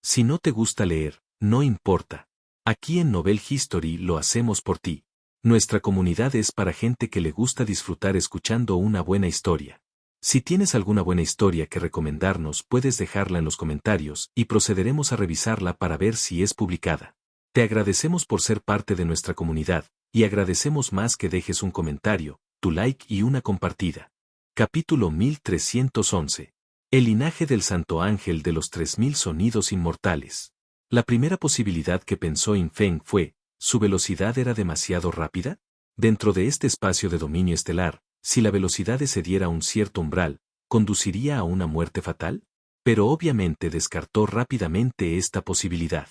Si no te gusta leer, no importa. Aquí en Novel History lo hacemos por ti. Nuestra comunidad es para gente que le gusta disfrutar escuchando una buena historia. Si tienes alguna buena historia que recomendarnos, puedes dejarla en los comentarios y procederemos a revisarla para ver si es publicada. Te agradecemos por ser parte de nuestra comunidad, y agradecemos más que dejes un comentario, tu like y una compartida. Capítulo 1311. El linaje del Santo Ángel de los 3000 sonidos inmortales. La primera posibilidad que pensó In Feng fue, ¿su velocidad era demasiado rápida? Dentro de este espacio de dominio estelar, si la velocidad excediera un cierto umbral, ¿conduciría a una muerte fatal? Pero obviamente descartó rápidamente esta posibilidad.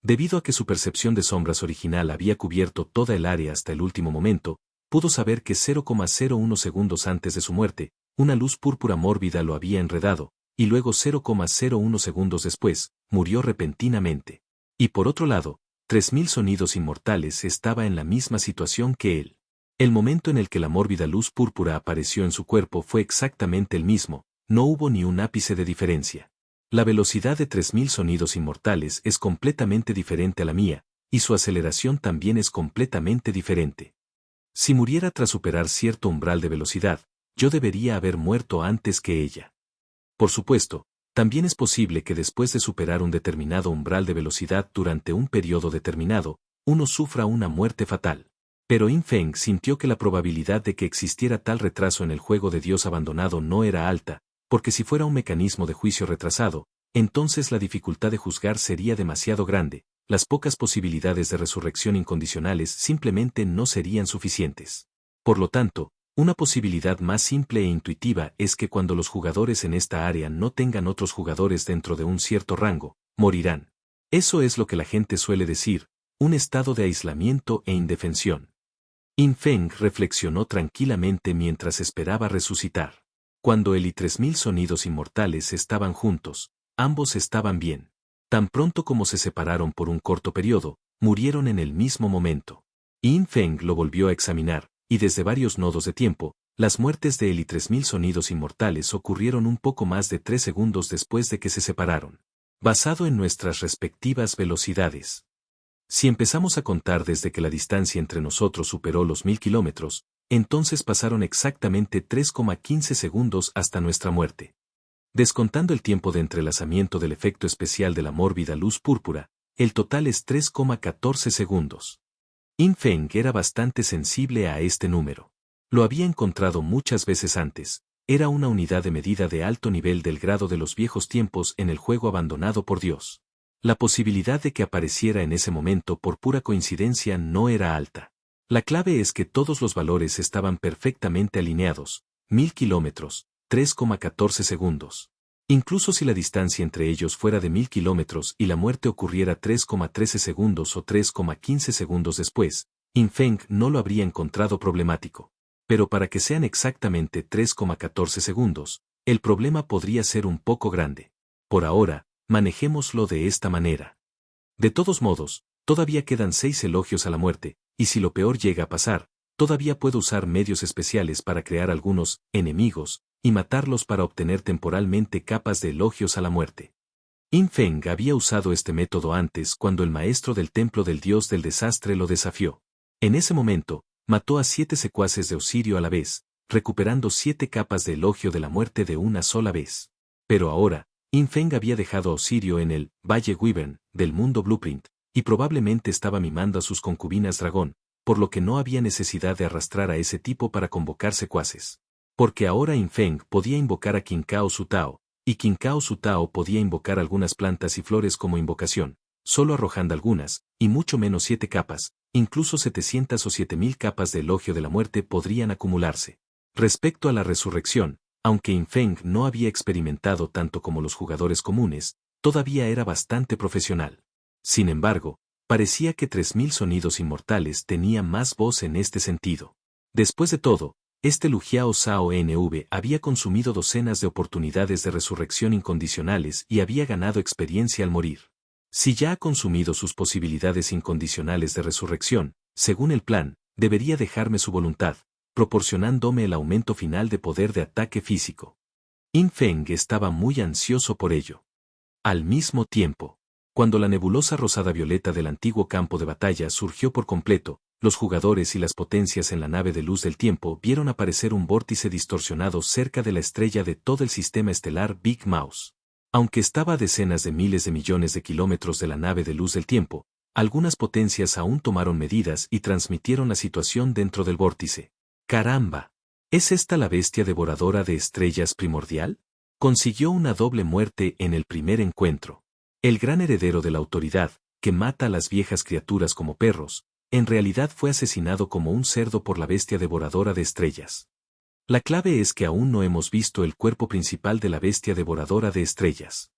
Debido a que su percepción de sombras original había cubierto toda el área hasta el último momento, pudo saber que 0,01 segundos antes de su muerte, una luz púrpura mórbida lo había enredado, y luego 0,01 segundos después, murió repentinamente. Y por otro lado, 3000 sonidos inmortales estaba en la misma situación que él. El momento en el que la mórbida luz púrpura apareció en su cuerpo fue exactamente el mismo, no hubo ni un ápice de diferencia. La velocidad de 3000 sonidos inmortales es completamente diferente a la mía, y su aceleración también es completamente diferente. Si muriera tras superar cierto umbral de velocidad, yo debería haber muerto antes que ella. Por supuesto, también es posible que después de superar un determinado umbral de velocidad durante un periodo determinado, uno sufra una muerte fatal. Pero In Feng sintió que la probabilidad de que existiera tal retraso en el juego de Dios abandonado no era alta, porque si fuera un mecanismo de juicio retrasado, entonces la dificultad de juzgar sería demasiado grande, las pocas posibilidades de resurrección incondicionales simplemente no serían suficientes. Por lo tanto, una posibilidad más simple e intuitiva es que cuando los jugadores en esta área no tengan otros jugadores dentro de un cierto rango, morirán. Eso es lo que la gente suele decir, un estado de aislamiento e indefensión. In Feng reflexionó tranquilamente mientras esperaba resucitar. Cuando él y 3000 sonidos inmortales estaban juntos, ambos estaban bien. Tan pronto como se separaron por un corto periodo, murieron en el mismo momento. In Feng lo volvió a examinar, y desde varios nodos de tiempo, las muertes de él y 3000 sonidos inmortales ocurrieron un poco más de 3 segundos después de que se separaron. Basado en nuestras respectivas velocidades. Si empezamos a contar desde que la distancia entre nosotros superó los 1000 kilómetros, entonces pasaron exactamente 3,15 segundos hasta nuestra muerte. Descontando el tiempo de entrelazamiento del efecto especial de la mórbida luz púrpura, el total es 3,14 segundos. In Feng era bastante sensible a este número. Lo había encontrado muchas veces antes, era una unidad de medida de alto nivel del grado de los viejos tiempos en el juego abandonado por Dios. La posibilidad de que apareciera en ese momento por pura coincidencia no era alta. La clave es que todos los valores estaban perfectamente alineados, 1000 kilómetros, 3,14 segundos. Incluso si la distancia entre ellos fuera de 1000 kilómetros y la muerte ocurriera 3,13 segundos o 3,15 segundos después, In Feng no lo habría encontrado problemático. Pero para que sean exactamente 3,14 segundos, el problema podría ser un poco grande. Por ahora, manejémoslo de esta manera. De todos modos, todavía quedan 6 elogios a la muerte, y si lo peor llega a pasar, todavía puedo usar medios especiales para crear algunos enemigos, y matarlos para obtener temporalmente capas de elogios a la muerte. In Feng había usado este método antes cuando el maestro del templo del dios del desastre lo desafió. En ese momento, mató a 7 secuaces de Osirio a la vez, recuperando 7 capas de elogio de la muerte de una sola vez. Pero ahora, In Feng había dejado a Osirio en el Valle Wyvern del mundo Blueprint, y probablemente estaba mimando a sus concubinas dragón, por lo que no había necesidad de arrastrar a ese tipo para convocar secuaces. Porque ahora In Feng podía invocar a Qincao Sutao, y Qincao Sutao podía invocar algunas plantas y flores como invocación, solo arrojando algunas, y mucho menos 7 capas, incluso 700 o 7000 capas de elogio de la muerte podrían acumularse. Respecto a la resurrección, aunque In Feng no había experimentado tanto como los jugadores comunes, todavía era bastante profesional. Sin embargo, parecía que 3000 sonidos inmortales tenía más voz en este sentido. Después de todo, este Lu Jiao Sao NV había consumido docenas de oportunidades de resurrección incondicionales y había ganado experiencia al morir. Si ya ha consumido sus posibilidades incondicionales de resurrección, según el plan, debería dejarme su voluntad, proporcionándome el aumento final de poder de ataque físico. In Feng estaba muy ansioso por ello. Al mismo tiempo, Cuando la nebulosa rosada-violeta del antiguo campo de batalla surgió por completo, los jugadores y las potencias en la nave de luz del tiempo vieron aparecer un vórtice distorsionado cerca de la estrella de todo el sistema estelar Big Mouse. Aunque estaba a decenas de miles de millones de kilómetros de la nave de luz del tiempo, algunas potencias aún tomaron medidas y transmitieron la situación dentro del vórtice. ¡Caramba! ¿Es esta la bestia devoradora de estrellas primordial? Consiguió una doble muerte en el primer encuentro. El gran heredero de la autoridad, que mata a las viejas criaturas como perros, en realidad fue asesinado como un cerdo por la bestia devoradora de estrellas. La clave es que aún no hemos visto el cuerpo principal de la bestia devoradora de estrellas.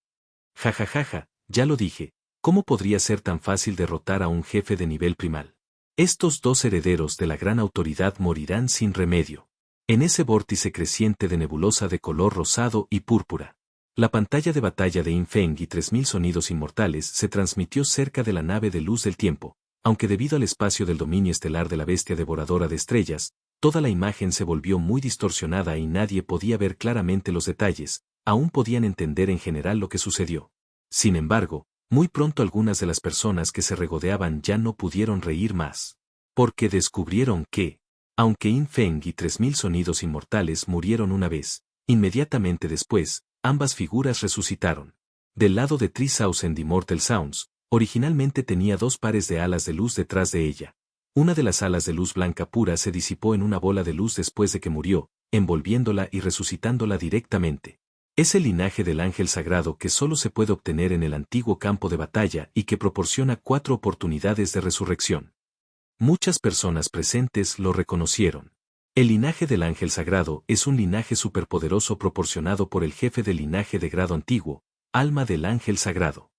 Jajajaja, ya lo dije, ¿cómo podría ser tan fácil derrotar a un jefe de nivel primal? Estos dos herederos de la gran autoridad morirán sin remedio. En ese vórtice creciente de nebulosa de color rosado y púrpura. La pantalla de batalla de Yin Feng y 3000 sonidos inmortales se transmitió cerca de la nave de luz del tiempo, aunque debido al espacio del dominio estelar de la bestia devoradora de estrellas, toda la imagen se volvió muy distorsionada y nadie podía ver claramente los detalles, aún podían entender en general lo que sucedió. Sin embargo, muy pronto algunas de las personas que se regodeaban ya no pudieron reír más. Porque descubrieron que, aunque Yin Feng y 3000 sonidos inmortales murieron una vez, inmediatamente después, ambas figuras resucitaron. Del lado de 3000 Immortal Sounds, originalmente tenía dos pares de alas de luz detrás de ella. Una de las alas de luz blanca pura se disipó en una bola de luz después de que murió, envolviéndola y resucitándola directamente. Es el linaje del ángel sagrado que solo se puede obtener en el antiguo campo de batalla y que proporciona 4 oportunidades de resurrección. Muchas personas presentes lo reconocieron. El linaje del ángel sagrado es un linaje superpoderoso proporcionado por el jefe del linaje de grado antiguo, alma del ángel sagrado.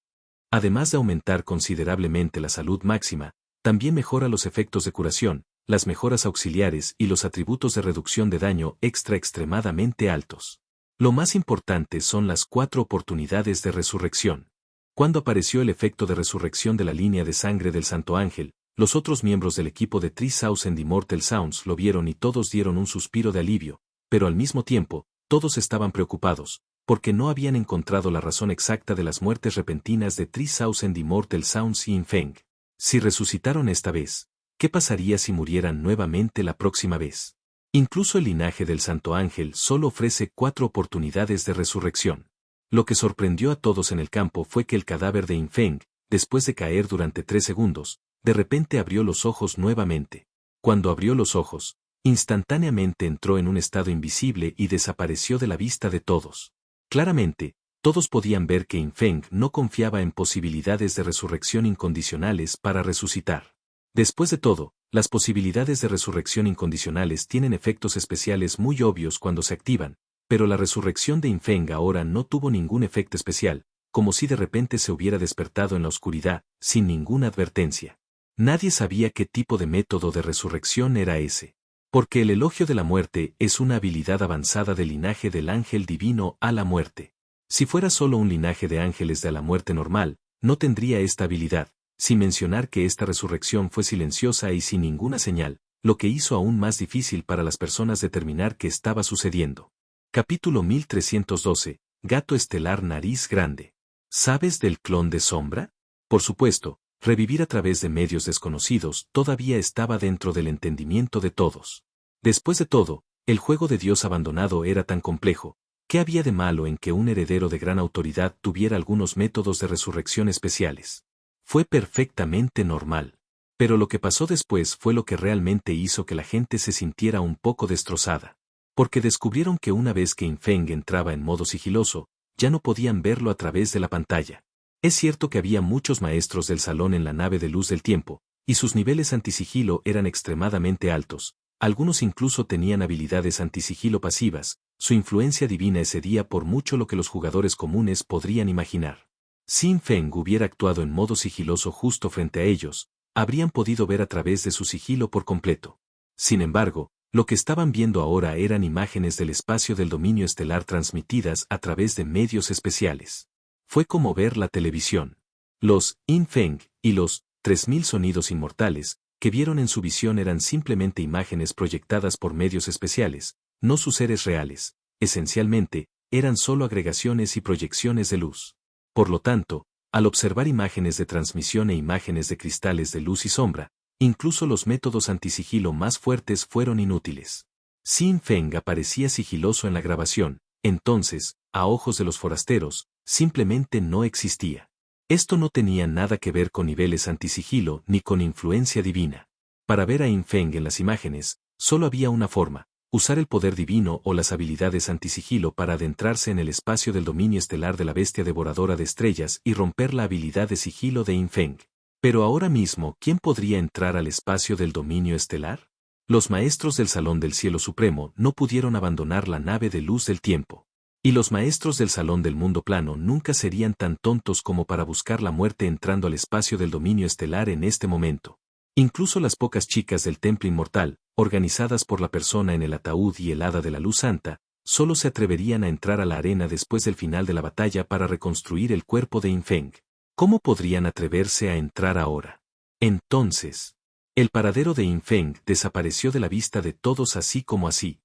Además de aumentar considerablemente la salud máxima, también mejora los efectos de curación, las mejoras auxiliares y los atributos de reducción de daño extra extremadamente altos. Lo más importante son las 4 oportunidades de resurrección. Cuando apareció el efecto de resurrección de la línea de sangre del Santo Ángel, los otros miembros del equipo de 3000 Immortal Sounds lo vieron y todos dieron un suspiro de alivio, pero al mismo tiempo, todos estaban preocupados, porque no habían encontrado la razón exacta de las muertes repentinas de 3000 Immortal Sounds y Yin Feng. Si resucitaron esta vez, ¿qué pasaría si murieran nuevamente la próxima vez? Incluso el linaje del Santo Ángel solo ofrece 4 oportunidades de resurrección. Lo que sorprendió a todos en el campo fue que el cadáver de Yin Feng, después de caer durante 3 segundos, de repente abrió los ojos nuevamente. Cuando abrió los ojos, instantáneamente entró en un estado invisible y desapareció de la vista de todos. Claramente, todos podían ver que Yin Feng no confiaba en posibilidades de resurrección incondicionales para resucitar. Después de todo, las posibilidades de resurrección incondicionales tienen efectos especiales muy obvios cuando se activan, pero la resurrección de Yin Feng ahora no tuvo ningún efecto especial, como si de repente se hubiera despertado en la oscuridad, sin ninguna advertencia. Nadie sabía qué tipo de método de resurrección era ese. Porque el elogio de la muerte es una habilidad avanzada del linaje del ángel divino a la muerte. Si fuera solo un linaje de ángeles de a la muerte normal, no tendría esta habilidad, sin mencionar que esta resurrección fue silenciosa y sin ninguna señal, lo que hizo aún más difícil para las personas determinar qué estaba sucediendo. Capítulo 1312, Gato estelar nariz grande. ¿Sabes del clon de sombra? Por supuesto, revivir a través de medios desconocidos todavía estaba dentro del entendimiento de todos. Después de todo, el juego de Dios abandonado era tan complejo. ¿Qué había de malo en que un heredero de gran autoridad tuviera algunos métodos de resurrección especiales? Fue perfectamente normal. Pero lo que pasó después fue lo que realmente hizo que la gente se sintiera un poco destrozada. Porque descubrieron que una vez que Yin Feng entraba en modo sigiloso, ya no podían verlo a través de la pantalla. Es cierto que había muchos maestros del salón en la nave de luz del tiempo, y sus niveles antisigilo eran extremadamente altos, algunos incluso tenían habilidades antisigilo pasivas, su influencia divina excedía por mucho lo que los jugadores comunes podrían imaginar. Si Yin Feng hubiera actuado en modo sigiloso justo frente a ellos, habrían podido ver a través de su sigilo por completo. Sin embargo, lo que estaban viendo ahora eran imágenes del espacio del dominio estelar transmitidas a través de medios especiales. Fue como ver la televisión. Los Yin Feng y los 3000 sonidos inmortales que vieron en su visión eran simplemente imágenes proyectadas por medios especiales, no sus seres reales, esencialmente, eran solo agregaciones y proyecciones de luz. Por lo tanto, Al observar imágenes de transmisión e imágenes de cristales de luz y sombra, incluso los métodos antisigilo más fuertes fueron inútiles. Xin Feng aparecía sigiloso en la grabación, entonces, a ojos de los forasteros, simplemente no existía. Esto no tenía nada que ver con niveles antisigilo ni con influencia divina. Para ver a Yin Feng en las imágenes, solo había una forma: usar el poder divino o las habilidades antisigilo para adentrarse en el espacio del dominio estelar de la bestia devoradora de estrellas y romper la habilidad de sigilo de Yin Feng. Pero ahora mismo, ¿quién podría entrar al espacio del dominio estelar? Los maestros del Salón del Cielo Supremo no pudieron abandonar la nave de luz del tiempo. Y los maestros del Salón del Mundo Plano nunca serían tan tontos como para buscar la muerte entrando al espacio del dominio estelar en este momento. Incluso las pocas chicas del Templo Inmortal, organizadas por la persona en el ataúd y el hada de la luz santa, solo se atreverían a entrar a la arena después del final de la batalla para reconstruir el cuerpo de Yin Feng. ¿Cómo podrían atreverse a entrar ahora? Entonces, el paradero de Yin Feng desapareció de la vista de todos así como así.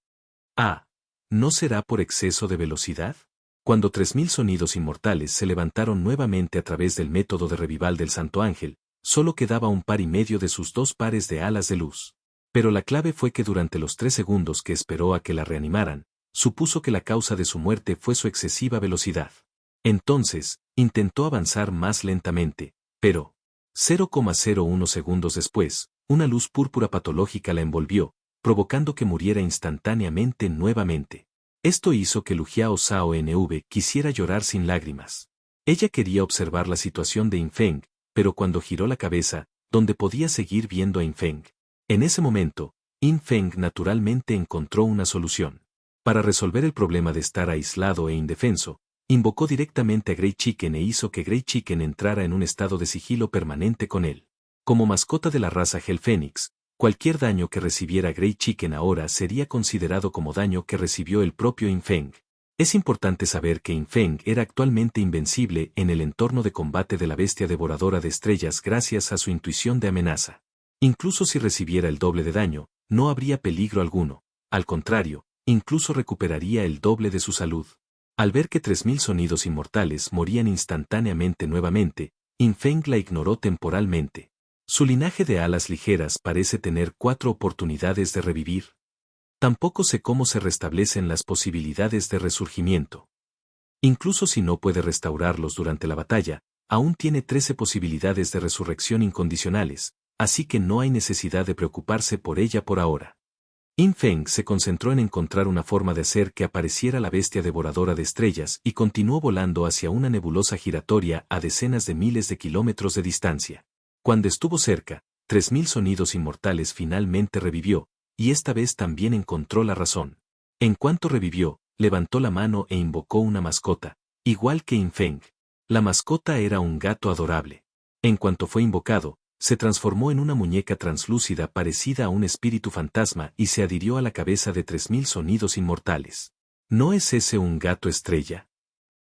Ah, ¿no será por exceso de velocidad? Cuando 3000 sonidos inmortales se levantaron nuevamente a través del método de revival del Santo Ángel, solo quedaba un par y medio de sus 2 pares de alas de luz. Pero la clave fue que durante los 3 segundos que esperó a que la reanimaran, supuso que la causa de su muerte fue su excesiva velocidad. Entonces, intentó avanzar más lentamente, pero 0,01 segundos después, una luz púrpura patológica la envolvió, provocando que muriera instantáneamente nuevamente. Esto hizo que Lu Jiao Sao NV quisiera llorar sin lágrimas. Ella quería observar la situación de Yin Feng, pero cuando giró la cabeza, donde podía seguir viendo a Yin Feng. En ese momento, Yin Feng naturalmente encontró una solución. Para resolver el problema de estar aislado e indefenso, invocó directamente a Grey Chicken e hizo que Grey Chicken entrara en un estado de sigilo permanente con él. Como mascota de la raza Hell Phoenix, cualquier daño que recibiera Grey Chicken ahora sería considerado como daño que recibió el propio Yin Feng. Es importante saber que Yin Feng era actualmente invencible en el entorno de combate de la bestia devoradora de estrellas gracias a su intuición de amenaza. Incluso si recibiera el doble de daño, no habría peligro alguno. Al contrario, incluso recuperaría el doble de su salud. Al ver que 3000 sonidos inmortales morían instantáneamente nuevamente, Yin Feng la ignoró temporalmente. Su linaje de alas ligeras parece tener 4 oportunidades de revivir. Tampoco sé cómo se restablecen las posibilidades de resurgimiento. Incluso si no puede restaurarlos durante la batalla, aún tiene 13 posibilidades de resurrección incondicionales, así que no hay necesidad de preocuparse por ella por ahora. Yin Feng se concentró en encontrar una forma de hacer que apareciera la bestia devoradora de estrellas y continuó volando hacia una nebulosa giratoria a decenas de miles de kilómetros de distancia. Cuando estuvo cerca, 3000 sonidos inmortales finalmente revivió, y esta vez también encontró la razón. En cuanto revivió, levantó la mano e invocó una mascota, igual que Yin Feng. La mascota era un gato adorable. En cuanto fue invocado, se transformó en una muñeca translúcida parecida a un espíritu fantasma y se adhirió a la cabeza de 3000 sonidos inmortales. ¿No es ese un gato estrella?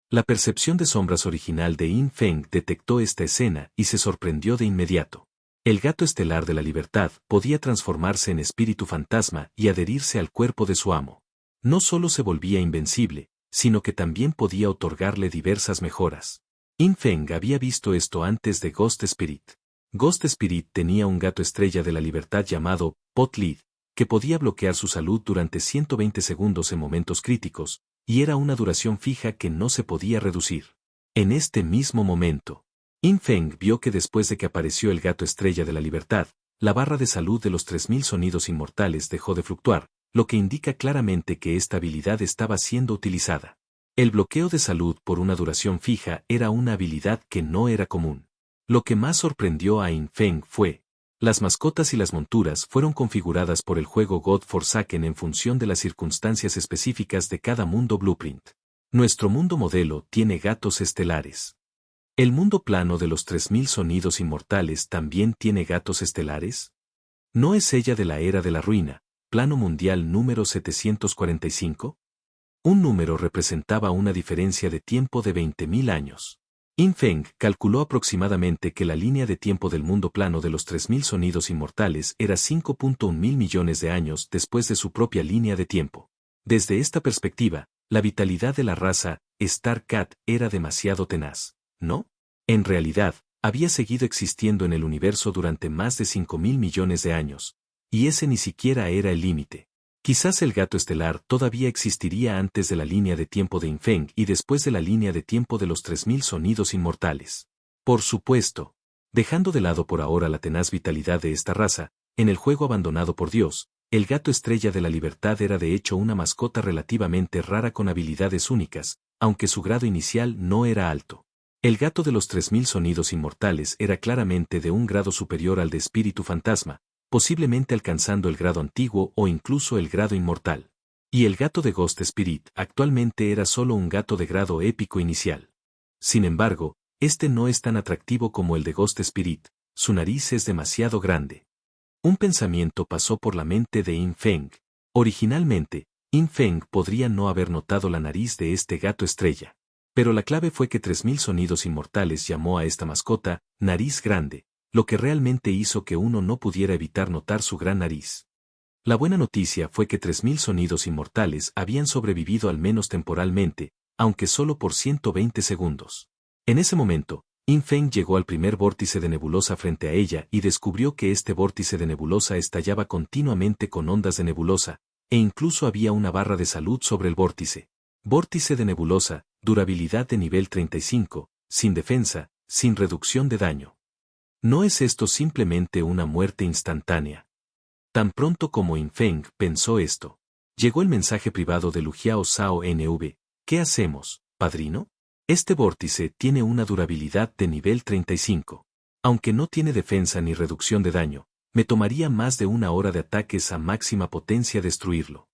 La percepción de sombras original de Yin Feng detectó esta escena y se sorprendió de inmediato. El gato estelar de la libertad podía transformarse en espíritu fantasma y adherirse al cuerpo de su amo. No solo se volvía invencible, sino que también podía otorgarle diversas mejoras. Yin Feng había visto esto antes de Ghost Spirit. Ghost Spirit tenía un gato estrella de la libertad llamado Pot Lead, que podía bloquear su salud durante 120 segundos en momentos críticos, y era una duración fija que no se podía reducir. En este mismo momento, Yin Feng vio que después de que apareció el gato estrella de la libertad, la barra de salud de los 3000 sonidos inmortales dejó de fluctuar, lo que indica claramente que esta habilidad estaba siendo utilizada. El bloqueo de salud por una duración fija era una habilidad que no era común. Lo que más sorprendió a Yin Feng fue: las mascotas y las monturas fueron configuradas por el juego God Forsaken en función de las circunstancias específicas de cada mundo Blueprint. Nuestro mundo modelo tiene gatos estelares. ¿El mundo plano de los 3000 sonidos inmortales también tiene gatos estelares? ¿No es ella de la era de la ruina, plano mundial número 745? Un número representaba una diferencia de tiempo de 20.000 años. Yin Feng calculó aproximadamente que la línea de tiempo del mundo plano de los 3000 sonidos inmortales era 5.1 mil millones de años después de su propia línea de tiempo. Desde esta perspectiva, la vitalidad de la raza Star Cat era demasiado tenaz, ¿no? En realidad, había seguido existiendo en el universo durante más de 5.000 millones de años, y ese ni siquiera era el límite. Quizás el gato estelar todavía existiría antes de la línea de tiempo de Infeng y después de la línea de tiempo de los 3.000 sonidos inmortales. Por supuesto, dejando de lado por ahora la tenaz vitalidad de esta raza, en el juego abandonado por Dios, el gato estrella de la libertad era de hecho una mascota relativamente rara con habilidades únicas, aunque su grado inicial no era alto. El gato de los 3.000 sonidos inmortales era claramente de un grado superior al de espíritu fantasma, posiblemente alcanzando el grado antiguo o incluso el grado inmortal. Y el gato de Ghost Spirit actualmente era solo un gato de grado épico inicial. Sin embargo, este no es tan atractivo como el de Ghost Spirit, su nariz es demasiado grande. Un pensamiento pasó por la mente de Infeng. Originalmente, Infeng podría no haber notado la nariz de este gato estrella. Pero la clave fue que 3.000 sonidos inmortales llamó a esta mascota, nariz grande, lo que realmente hizo que uno no pudiera evitar notar su gran nariz. La buena noticia fue que 3.000 sonidos inmortales habían sobrevivido al menos temporalmente, aunque solo por 120 segundos. En ese momento, Infeng llegó al primer vórtice de nebulosa frente a ella y descubrió que este vórtice de nebulosa estallaba continuamente con ondas de nebulosa, e incluso había una barra de salud sobre el vórtice. Vórtice de nebulosa, durabilidad de nivel 35, sin defensa, sin reducción de daño. ¿No es esto simplemente una muerte instantánea? Tan pronto como Infeng pensó esto, llegó el mensaje privado de Lujiao Sao NV. ¿Qué hacemos, padrino? Este vórtice tiene una durabilidad de nivel 35. Aunque no tiene defensa ni reducción de daño, me tomaría más de una hora de ataques a máxima potencia destruirlo.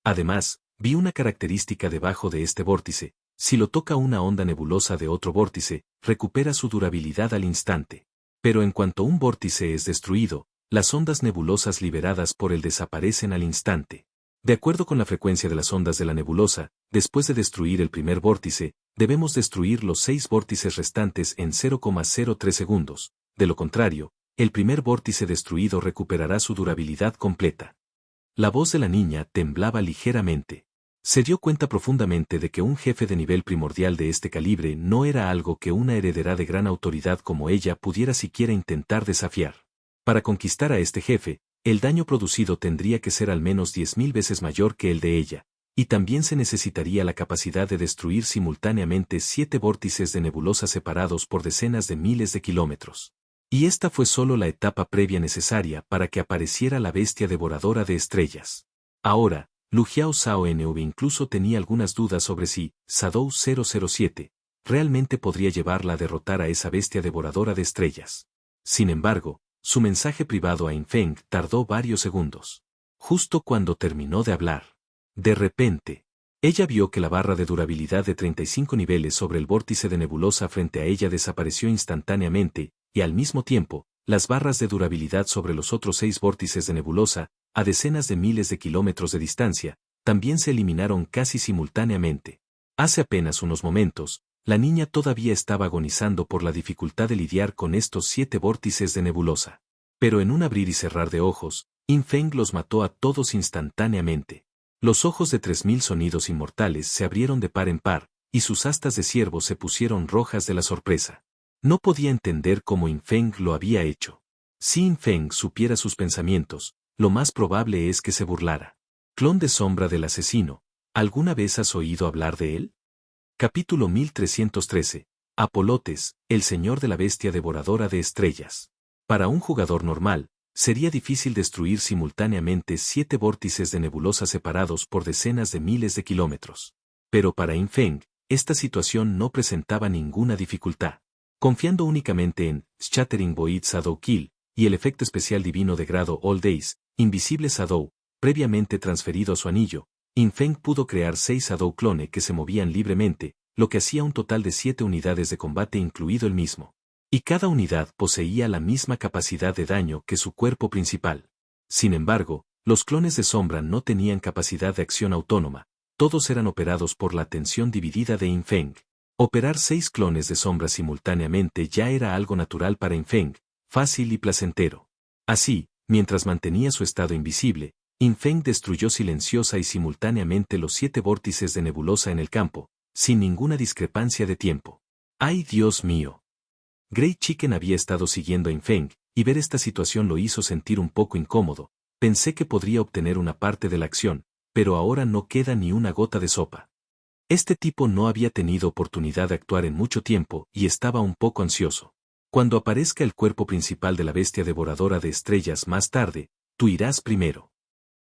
Además, vi una característica debajo de este vórtice: si lo toca una onda nebulosa de otro vórtice, recupera su durabilidad al instante. Pero en cuanto un vórtice es destruido, las ondas nebulosas liberadas por él desaparecen al instante. De acuerdo con la frecuencia de las ondas de la nebulosa, después de destruir el primer vórtice, debemos destruir los 6 vórtices restantes en 0,03 segundos. De lo contrario, el primer vórtice destruido recuperará su durabilidad completa. La voz de la niña temblaba ligeramente. Se dio cuenta profundamente de que un jefe de nivel primordial de este calibre no era algo que una heredera de gran autoridad como ella pudiera siquiera intentar desafiar. Para conquistar a este jefe, el daño producido tendría que ser al menos 10.000 veces mayor que el de ella, y también se necesitaría la capacidad de destruir simultáneamente 7 vórtices de nebulosa separados por decenas de miles de kilómetros. Y esta fue solo la etapa previa necesaria para que apareciera la bestia devoradora de estrellas. Ahora, Lujiao Sao NV incluso tenía algunas dudas sobre si Shadow 007 realmente podría llevarla a derrotar a esa bestia devoradora de estrellas. Sin embargo, su mensaje privado a Infeng tardó varios segundos. Justo cuando terminó de hablar, de repente, ella vio que la barra de durabilidad de 35 niveles sobre el vórtice de nebulosa frente a ella desapareció instantáneamente, y al mismo tiempo, las barras de durabilidad sobre los otros 6 vórtices de nebulosa, a decenas de miles de kilómetros de distancia, también se eliminaron casi simultáneamente. Hace apenas unos momentos, la niña todavía estaba agonizando por la dificultad de lidiar con estos 7 vórtices de nebulosa. Pero en un abrir y cerrar de ojos, Infeng los mató a todos instantáneamente. Los ojos de 3.000 sonidos inmortales se abrieron de par en par, y sus astas de ciervo se pusieron rojas de la sorpresa. No podía entender cómo Infeng lo había hecho. Si Infeng supiera sus pensamientos, lo más probable es que se burlara. Clon de sombra del asesino, ¿alguna vez has oído hablar de él? Capítulo 1313. Apolotes, el señor de la bestia devoradora de estrellas. Para un jugador normal, sería difícil destruir simultáneamente 7 vórtices de nebulosa separados por decenas de miles de kilómetros. Pero para Infeng, esta situación no presentaba ninguna dificultad. Confiando únicamente en Shattering Void Shadow Kill y el efecto especial divino de grado All Days, Invisible Shadow, previamente transferido a su anillo, Infeng pudo crear 6 Shadow Clone que se movían libremente, lo que hacía un total de 7 unidades de combate incluido el mismo. Y cada unidad poseía la misma capacidad de daño que su cuerpo principal. Sin embargo, los clones de sombra no tenían capacidad de acción autónoma, todos eran operados por la atención dividida de Infeng. Operar 6 clones de sombra simultáneamente ya era algo natural para Infeng, fácil y placentero. Así, mientras mantenía su estado invisible, Infeng destruyó silenciosa y simultáneamente los 7 vórtices de nebulosa en el campo, sin ninguna discrepancia de tiempo. ¡Ay Dios mío! Grey Chicken había estado siguiendo a Infeng, y ver esta situación lo hizo sentir un poco incómodo. Pensé que podría obtener una parte de la acción, pero ahora no queda ni una gota de sopa. Este tipo no había tenido oportunidad de actuar en mucho tiempo y estaba un poco ansioso. Cuando aparezca el cuerpo principal de la bestia devoradora de estrellas más tarde, tú irás primero.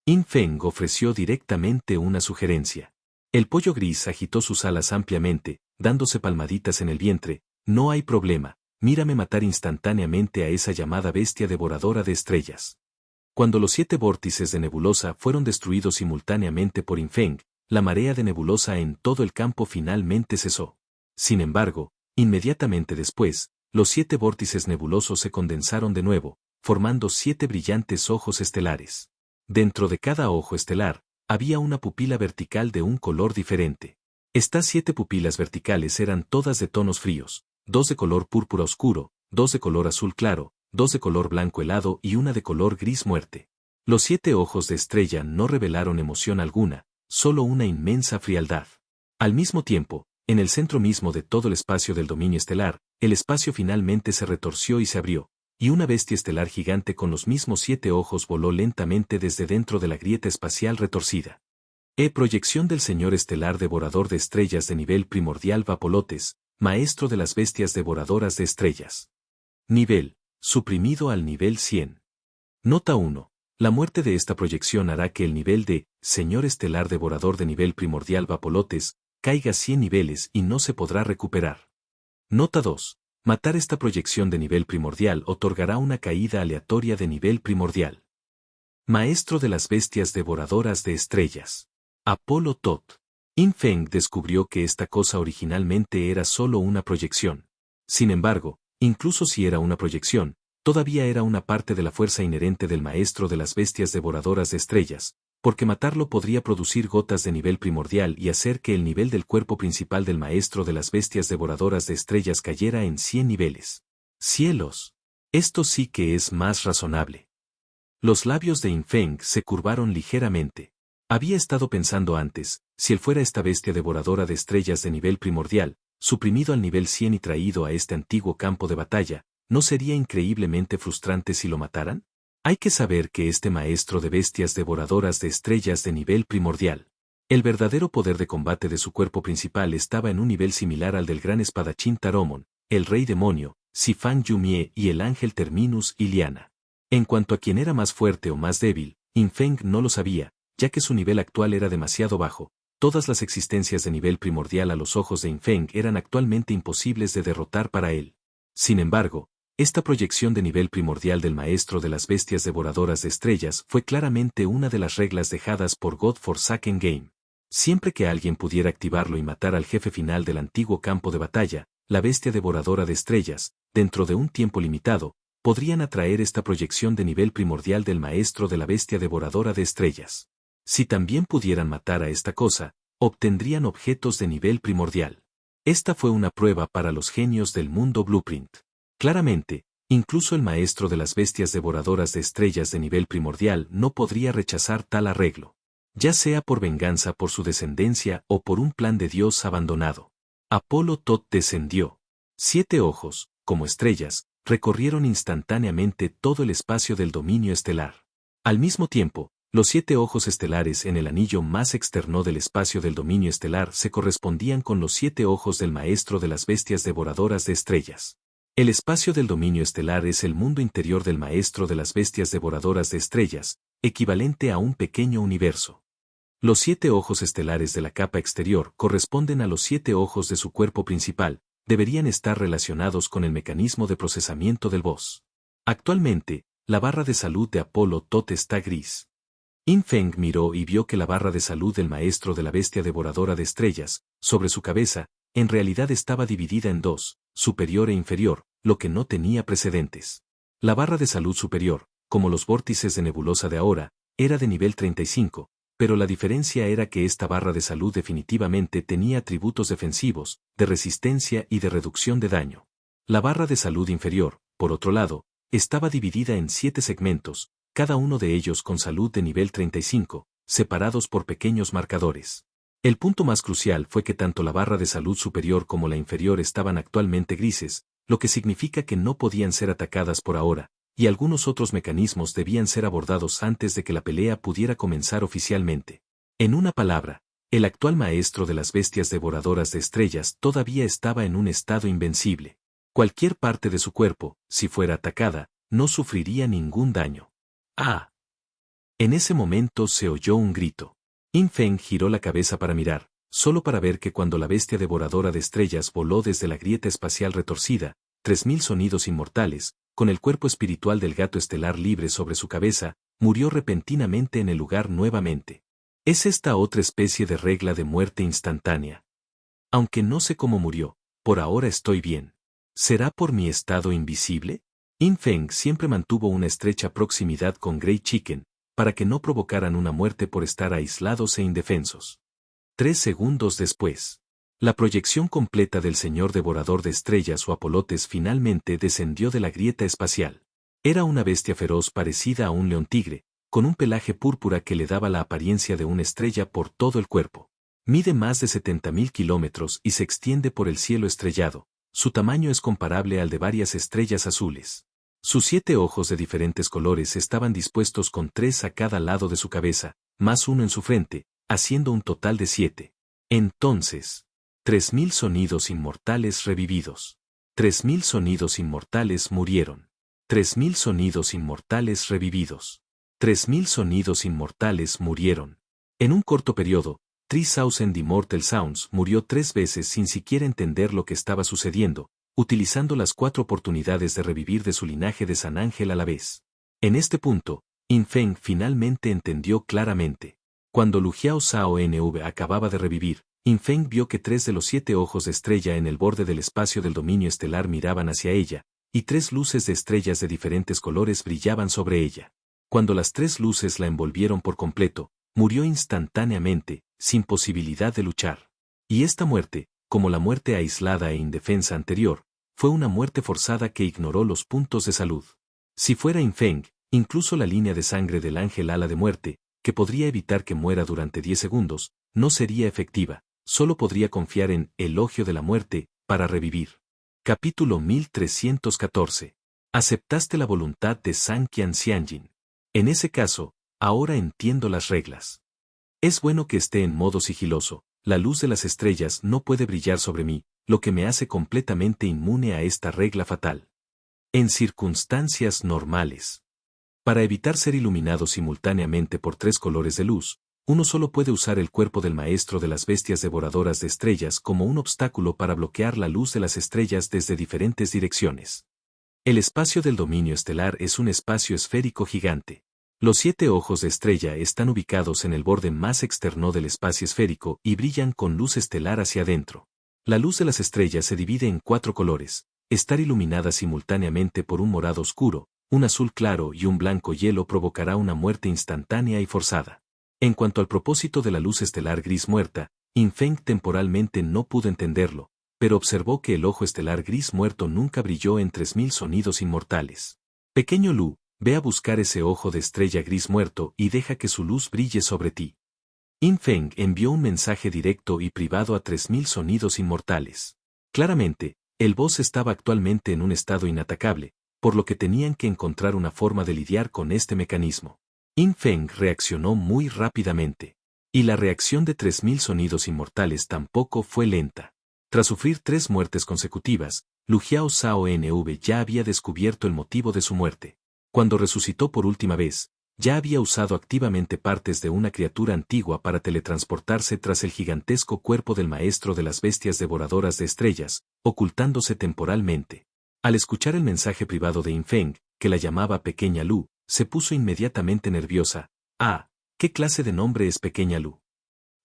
Infeng ofreció directamente una sugerencia. El pollo gris agitó sus alas ampliamente, dándose palmaditas en el vientre. No hay problema, mírame matar instantáneamente a esa llamada bestia devoradora de estrellas. Cuando los 7 vórtices de nebulosa fueron destruidos simultáneamente por Infeng, la marea de nebulosa en todo el campo finalmente cesó. Sin embargo, inmediatamente después, los 7 vórtices nebulosos se condensaron de nuevo, formando 7 brillantes ojos estelares. Dentro de cada ojo estelar, había una pupila vertical de un color diferente. Estas 7 pupilas verticales eran todas de tonos fríos, 2 de color púrpura oscuro, 2 de color azul claro, 2 de color blanco helado y una de color gris muerte. Los 7 ojos de estrella no revelaron emoción alguna, solo una inmensa frialdad. Al mismo tiempo, en el centro mismo de todo el espacio del dominio estelar, el espacio finalmente se retorció y se abrió, y una bestia estelar gigante con los mismos 7 ojos voló lentamente desde dentro de la grieta espacial retorcida. Proyección del señor estelar devorador de estrellas de nivel primordial Vapolotes, maestro de las bestias devoradoras de estrellas. Nivel, suprimido al nivel 100. Nota 1. La muerte de esta proyección hará que el nivel de señor estelar devorador de nivel primordial Vapolotes caiga 100 niveles y no se podrá recuperar. Nota 2. Matar esta proyección de nivel primordial otorgará una caída aleatoria de nivel primordial. Maestro de las bestias devoradoras de estrellas. Apolo Tot. Infeng descubrió que esta cosa originalmente era solo una proyección. Sin embargo, incluso si era una proyección, todavía era una parte de la fuerza inherente del maestro de las bestias devoradoras de estrellas, porque matarlo podría producir gotas de nivel primordial y hacer que el nivel del cuerpo principal del maestro de las bestias devoradoras de estrellas cayera en 100 niveles. ¡Cielos! Esto sí que es más razonable. Los labios de Infeng se curvaron ligeramente. Había estado pensando antes, si él fuera esta bestia devoradora de estrellas de nivel primordial, suprimido al nivel 100 y traído a este antiguo campo de batalla, ¿no sería increíblemente frustrante si lo mataran? Hay que saber que este maestro de bestias devoradoras de estrellas de nivel primordial, el verdadero poder de combate de su cuerpo principal estaba en un nivel similar al del gran espadachín Taromon, el rey demonio, Sifang Yumie y el ángel Terminus Iliana. En cuanto a quién era más fuerte o más débil, Infeng no lo sabía, ya que su nivel actual era demasiado bajo. Todas las existencias de nivel primordial a los ojos de Infeng eran actualmente imposibles de derrotar para él. Sin embargo, esta proyección de nivel primordial del maestro de las bestias devoradoras de estrellas fue claramente una de las reglas dejadas por God Forsaken Game. Siempre que alguien pudiera activarlo y matar al jefe final del antiguo campo de batalla, la bestia devoradora de estrellas, dentro de un tiempo limitado, podrían atraer esta proyección de nivel primordial del maestro de la bestia devoradora de estrellas. Si también pudieran matar a esta cosa, obtendrían objetos de nivel primordial. Esta fue una prueba para los genios del mundo Blueprint. Claramente, incluso el maestro de las bestias devoradoras de estrellas de nivel primordial no podría rechazar tal arreglo. Ya sea por venganza por su descendencia o por un plan de Dios abandonado. Apolo Tot descendió. 7 ojos, como estrellas, recorrieron instantáneamente todo el espacio del dominio estelar. Al mismo tiempo, los 7 ojos estelares en el anillo más externo del espacio del dominio estelar se correspondían con los 7 ojos del maestro de las bestias devoradoras de estrellas. El espacio del dominio estelar es el mundo interior del maestro de las bestias devoradoras de estrellas, equivalente a un pequeño universo. Los 7 ojos estelares de la capa exterior corresponden a los 7 ojos de su cuerpo principal, deberían estar relacionados con el mecanismo de procesamiento del boss. Actualmente, la barra de salud de Apolo Tot está gris. Infeng miró y vio que la barra de salud del maestro de la bestia devoradora de estrellas, sobre su cabeza, en realidad estaba dividida en dos, superior e inferior, lo que no tenía precedentes. La barra de salud superior, como los vórtices de nebulosa de ahora, era de nivel 35, pero la diferencia era que esta barra de salud definitivamente tenía atributos defensivos, de resistencia y de reducción de daño. La barra de salud inferior, por otro lado, estaba dividida en 7 segmentos, cada uno de ellos con salud de nivel 35, separados por pequeños marcadores. El punto más crucial fue que tanto la barra de salud superior como la inferior estaban actualmente grises, lo que significa que no podían ser atacadas por ahora, y algunos otros mecanismos debían ser abordados antes de que la pelea pudiera comenzar oficialmente. En una palabra, el actual maestro de las bestias devoradoras de estrellas todavía estaba en un estado invencible. Cualquier parte de su cuerpo, si fuera atacada, no sufriría ningún daño. ¡Ah! En ese momento se oyó un grito. Yin Feng giró la cabeza para mirar, solo para ver que cuando la bestia devoradora de estrellas voló desde la grieta espacial retorcida, 3000 sonidos inmortales, con el cuerpo espiritual del gato estelar libre sobre su cabeza, murió repentinamente en el lugar nuevamente. ¿Es esta otra especie de regla de muerte instantánea? Aunque no sé cómo murió, por ahora estoy bien. ¿Será por mi estado invisible? Yin Feng siempre mantuvo una estrecha proximidad con Grey Chicken, para que no provocaran una muerte por estar aislados e indefensos. 3 segundos después, la proyección completa del señor devorador de estrellas o apolotes finalmente descendió de la grieta espacial. Era una bestia feroz parecida a un león tigre, con un pelaje púrpura que le daba la apariencia de una estrella por todo el cuerpo. Mide más de 70.000 kilómetros y se extiende por el cielo estrellado. Su tamaño es comparable al de varias estrellas azules. Sus 7 ojos de diferentes colores estaban dispuestos con 3 a cada lado de su cabeza, más uno en su frente, haciendo un total de 7. Entonces, 3000 sonidos inmortales revividos. 3000 sonidos inmortales murieron. 3000 sonidos inmortales revividos. 3000 sonidos inmortales murieron. En un corto periodo, 3000 Immortal Sounds murió 3 veces sin siquiera entender lo que estaba sucediendo, utilizando las 4 oportunidades de revivir de su linaje de San Ángel a la vez. En este punto, Yin Feng finalmente entendió claramente. Cuando Lu Jiao Zhao NV acababa de revivir, Yin Feng vio que 3 de los 7 ojos de estrella en el borde del espacio del dominio estelar miraban hacia ella, y 3 luces de estrellas de diferentes colores brillaban sobre ella. Cuando las 3 luces la envolvieron por completo, murió instantáneamente, sin posibilidad de luchar. Y esta muerte, como la muerte aislada e indefensa anterior, fue una muerte forzada que ignoró los puntos de salud. Si fuera Yin Feng, incluso la línea de sangre del ángel ala de muerte, que podría evitar que muera durante 10 segundos, no sería efectiva, solo podría confiar en elogio de la muerte para revivir. Capítulo 1314. Aceptaste la voluntad de San Qian Xianjin. En ese caso, ahora entiendo las reglas. Es bueno que esté en modo sigiloso, la luz de las estrellas no puede brillar sobre mí, lo que me hace completamente inmune a esta regla fatal. En circunstancias normales. Para evitar ser iluminado simultáneamente por 3 colores de luz, uno solo puede usar el cuerpo del maestro de las bestias devoradoras de estrellas como un obstáculo para bloquear la luz de las estrellas desde diferentes direcciones. El espacio del dominio estelar es un espacio esférico gigante. Los 7 ojos de estrella están ubicados en el borde más externo del espacio esférico y brillan con luz estelar hacia adentro. La luz de las estrellas se divide en 4 colores, estar iluminada simultáneamente por un morado oscuro, un azul claro y un blanco hielo provocará una muerte instantánea y forzada. En cuanto al propósito de la luz estelar gris muerta, Yin Feng temporalmente no pudo entenderlo, pero observó que el ojo estelar gris muerto nunca brilló en 3000 sonidos inmortales. Pequeño Lu, ve a buscar ese ojo de estrella gris muerto y deja que su luz brille sobre ti. Yin Feng envió un mensaje directo y privado a 3000 sonidos inmortales. Claramente, el boss estaba actualmente en un estado inatacable, por lo que tenían que encontrar una forma de lidiar con este mecanismo. Yin Feng reaccionó muy rápidamente. Y la reacción de 3000 sonidos inmortales tampoco fue lenta. Tras sufrir 3 muertes consecutivas, Lu Jiao Zhao NV ya había descubierto el motivo de su muerte. Cuando resucitó por última vez, ya había usado activamente partes de una criatura antigua para teletransportarse tras el gigantesco cuerpo del maestro de las bestias devoradoras de estrellas, ocultándose temporalmente. Al escuchar el mensaje privado de Yin Feng, que la llamaba Pequeña Lu, se puso inmediatamente nerviosa. Ah, ¿qué clase de nombre es Pequeña Lu?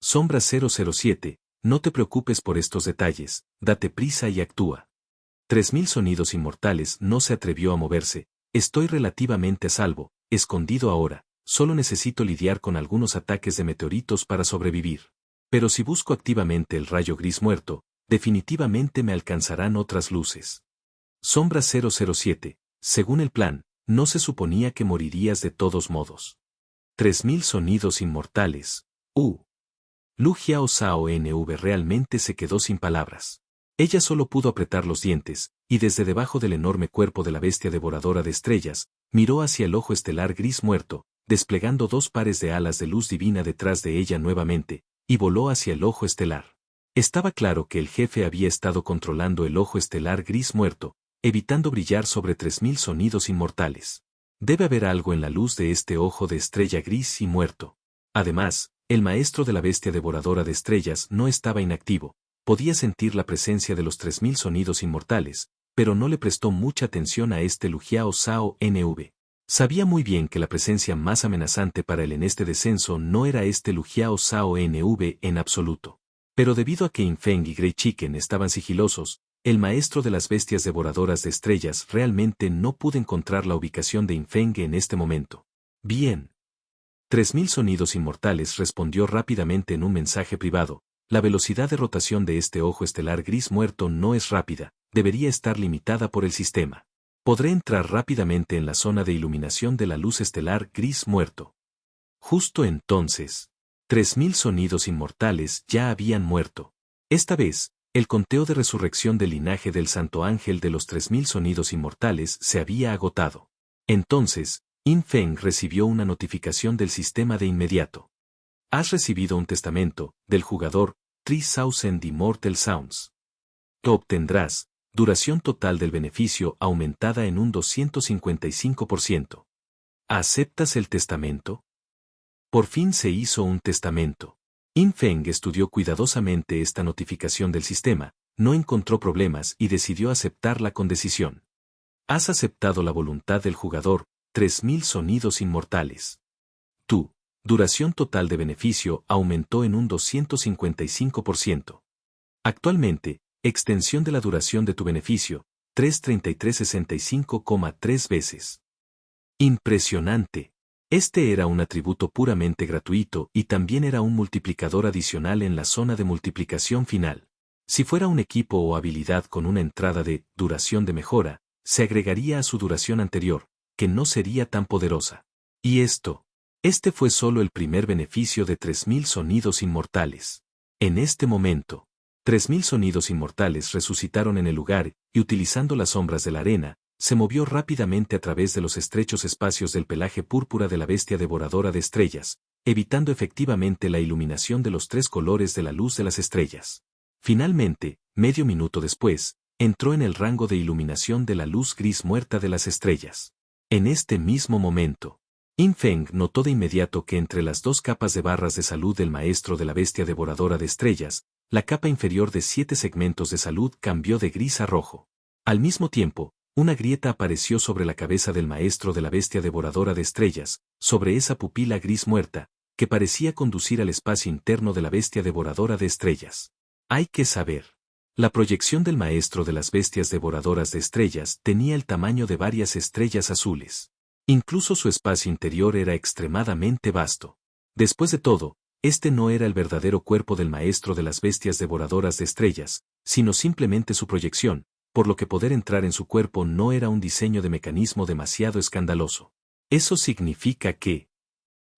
Sombra 007, no te preocupes por estos detalles, date prisa y actúa. 3000 sonidos inmortales no se atrevió a moverse. Estoy relativamente a salvo, escondido ahora, solo necesito lidiar con algunos ataques de meteoritos para sobrevivir. Pero si busco activamente el rayo gris muerto, definitivamente me alcanzarán otras luces. Sombra 007, según el plan, no se suponía que morirías de todos modos. 3000 sonidos inmortales. Lu Jiao Zhao NV realmente se quedó sin palabras. Ella solo pudo apretar los dientes, y desde debajo del enorme cuerpo de la bestia devoradora de estrellas, miró hacia el ojo estelar gris muerto, desplegando dos pares de alas de luz divina detrás de ella nuevamente, y voló hacia el ojo estelar. Estaba claro que el jefe había estado controlando el ojo estelar gris muerto, evitando brillar sobre 3000 sonidos inmortales. Debe haber algo en la luz de este ojo de estrella gris y muerto. Además, el maestro de la bestia devoradora de estrellas no estaba inactivo, podía sentir la presencia de los 3000 sonidos inmortales, pero no le prestó mucha atención a este Lujiao Sao NV. Sabía muy bien que la presencia más amenazante para él en este descenso no era este Lujiao Sao NV en absoluto. Pero debido a que Infeng y Grey Chicken estaban sigilosos, el maestro de las bestias devoradoras de estrellas realmente no pudo encontrar la ubicación de Infeng en este momento. Bien. 3000 sonidos inmortales respondió rápidamente en un mensaje privado. La velocidad de rotación de este ojo estelar gris muerto no es rápida, debería estar limitada por el sistema. Podré entrar rápidamente en la zona de iluminación de la luz estelar gris muerto. Justo entonces, 3000 sonidos inmortales ya habían muerto. Esta vez, el conteo de resurrección del linaje del Santo Ángel de los 3000 sonidos inmortales se había agotado. Entonces, Infeng recibió una notificación del sistema de inmediato. Has recibido un testamento, del jugador, 3000 Immortal Sounds. Obtendrás, duración total del beneficio aumentada en un 255%. ¿Aceptas el testamento? Por fin se hizo un testamento. Infeng estudió cuidadosamente esta notificación del sistema, no encontró problemas y decidió aceptarla con decisión. Has aceptado la voluntad del jugador, 3000 sonidos inmortales. Tu duración total de beneficio aumentó en un 255%. Actualmente, extensión de la duración de tu beneficio, 33365,3 veces. Impresionante. Este era un atributo puramente gratuito y también era un multiplicador adicional en la zona de multiplicación final. Si fuera un equipo o habilidad con una entrada de duración de mejora, se agregaría a su duración anterior, que no sería tan poderosa. Y este fue solo el primer beneficio de 3000 sonidos inmortales. En este momento, 3000 sonidos inmortales resucitaron en el lugar y utilizando las sombras de la arena, se movió rápidamente a través de los estrechos espacios del pelaje púrpura de la bestia devoradora de estrellas, evitando efectivamente la iluminación de los tres colores de la luz de las estrellas. Finalmente, medio minuto después, entró en el rango de iluminación de la luz gris muerta de las estrellas. En este mismo momento, Infeng notó de inmediato que entre las dos capas de barras de salud del maestro de la bestia devoradora de estrellas, la capa inferior de 7 segmentos de salud cambió de gris a rojo. Al mismo tiempo, una grieta apareció sobre la cabeza del maestro de la bestia devoradora de estrellas, sobre esa pupila gris muerta, que parecía conducir al espacio interno de la bestia devoradora de estrellas. Hay que saber. La proyección del maestro de las bestias devoradoras de estrellas tenía el tamaño de varias estrellas azules. Incluso su espacio interior era extremadamente vasto. Después de todo, este no era el verdadero cuerpo del maestro de las bestias devoradoras de estrellas, sino simplemente su proyección, por lo que poder entrar en su cuerpo no era un diseño de mecanismo demasiado escandaloso. Eso significa que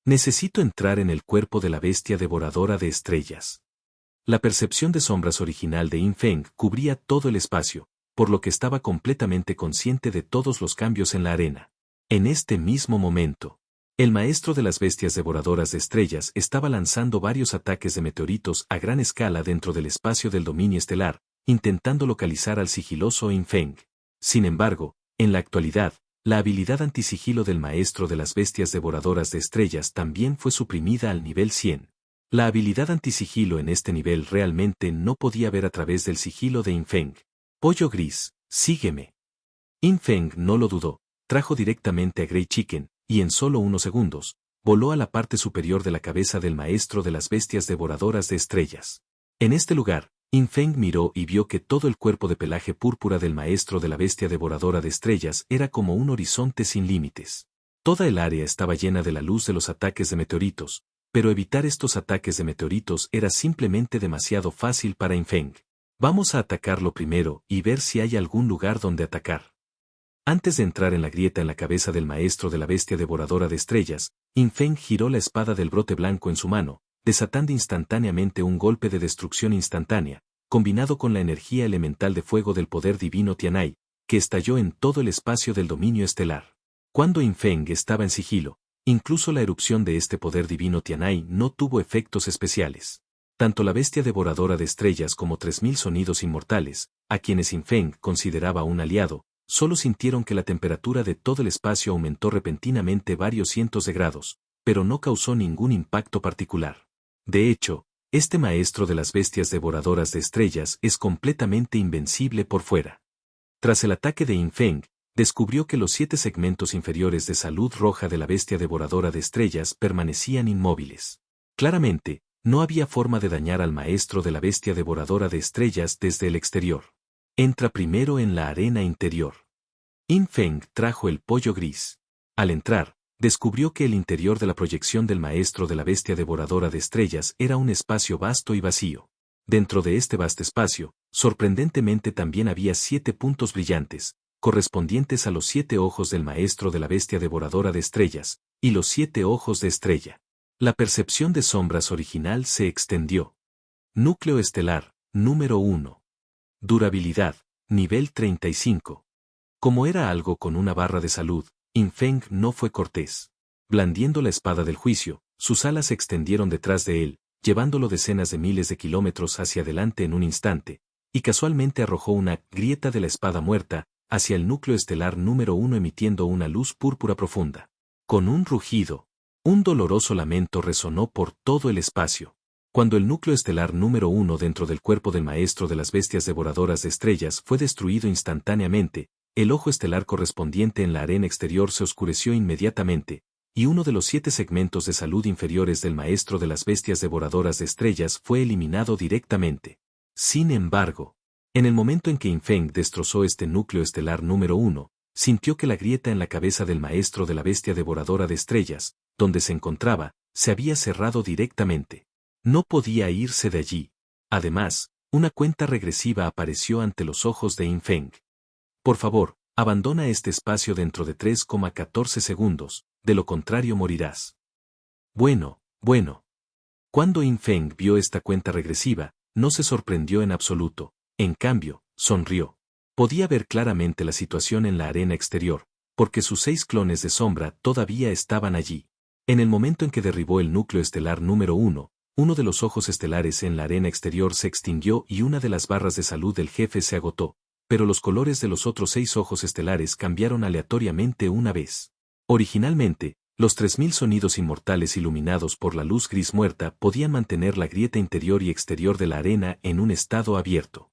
necesito entrar en el cuerpo de la bestia devoradora de estrellas. La percepción de sombras original de Infeng cubría todo el espacio, por lo que estaba completamente consciente de todos los cambios en la arena. En este mismo momento, el maestro de las bestias devoradoras de estrellas estaba lanzando varios ataques de meteoritos a gran escala dentro del espacio del dominio estelar, intentando localizar al sigiloso Infeng. Sin embargo, en la actualidad, la habilidad antisigilo del maestro de las bestias devoradoras de estrellas también fue suprimida al nivel 100. La habilidad antisigilo en este nivel realmente no podía ver a través del sigilo de Infeng. Pollo gris, sígueme. Infeng no lo dudó, trajo directamente a Grey Chicken, y en solo unos segundos, voló a la parte superior de la cabeza del maestro de las bestias devoradoras de estrellas. En este lugar, Infeng miró y vio que todo el cuerpo de pelaje púrpura del maestro de la bestia devoradora de estrellas era como un horizonte sin límites. Toda el área estaba llena de la luz de los ataques de meteoritos, pero evitar estos ataques de meteoritos era simplemente demasiado fácil para Infeng. Vamos a atacarlo primero y ver si hay algún lugar donde atacar. Antes de entrar en la grieta en la cabeza del maestro de la bestia devoradora de estrellas, Infeng giró la espada del brote blanco en su mano, desatando instantáneamente un golpe de destrucción instantánea, combinado con la energía elemental de fuego del poder divino Tianai, que estalló en todo el espacio del dominio estelar. Cuando Yin Feng estaba en sigilo, incluso la erupción de este poder divino Tianai no tuvo efectos especiales. Tanto la bestia devoradora de estrellas como 3000 sonidos inmortales, a quienes Yin Feng consideraba un aliado, solo sintieron que la temperatura de todo el espacio aumentó repentinamente varios cientos de grados, pero no causó ningún impacto particular. De hecho, este maestro de las bestias devoradoras de estrellas es completamente invencible por fuera. Tras el ataque de Yin Feng, descubrió que los 7 segmentos inferiores de salud roja de la bestia devoradora de estrellas permanecían inmóviles. Claramente, no había forma de dañar al maestro de la bestia devoradora de estrellas desde el exterior. Entra primero en la arena interior. Yin Feng trajo el pollo gris. Al entrar, descubrió que el interior de la proyección del maestro de la bestia devoradora de estrellas era un espacio vasto y vacío. Dentro de este vasto espacio, sorprendentemente también había 7 puntos brillantes, correspondientes a los 7 ojos del maestro de la bestia devoradora de estrellas, y los 7 ojos de estrella. La percepción de sombras original se extendió. Núcleo estelar, número 1. Durabilidad, nivel 35. Como era algo con una barra de salud, Yin Feng no fue cortés. Blandiendo la espada del juicio, sus alas se extendieron detrás de él, llevándolo decenas de miles de kilómetros hacia adelante en un instante, y casualmente arrojó una grieta de la espada muerta hacia el núcleo estelar número 1 emitiendo una luz púrpura profunda. Con un rugido, un doloroso lamento resonó por todo el espacio. Cuando el núcleo estelar número 1 dentro del cuerpo del maestro de las bestias devoradoras de estrellas fue destruido instantáneamente, el ojo estelar correspondiente en la arena exterior se oscureció inmediatamente, y uno de los 7 segmentos de salud inferiores del maestro de las bestias devoradoras de estrellas fue eliminado directamente. Sin embargo, en el momento en que Yin Feng destrozó este núcleo estelar número 1, sintió que la grieta en la cabeza del maestro de la bestia devoradora de estrellas, donde se encontraba, se había cerrado directamente. No podía irse de allí. Además, una cuenta regresiva apareció ante los ojos de Yin Feng. Por favor, abandona este espacio dentro de 3,14 segundos, de lo contrario morirás. Bueno. Cuando Yin Feng vio esta cuenta regresiva, no se sorprendió en absoluto, en cambio, sonrió. Podía ver claramente la situación en la arena exterior, porque sus 6 clones de sombra todavía estaban allí. En el momento en que derribó el núcleo estelar número 1, uno de los ojos estelares en la arena exterior se extinguió y una de las barras de salud del jefe se agotó, pero los colores de los otros 6 ojos estelares cambiaron aleatoriamente una vez. Originalmente, los 3000 sonidos inmortales iluminados por la luz gris muerta podían mantener la grieta interior y exterior de la arena en un estado abierto.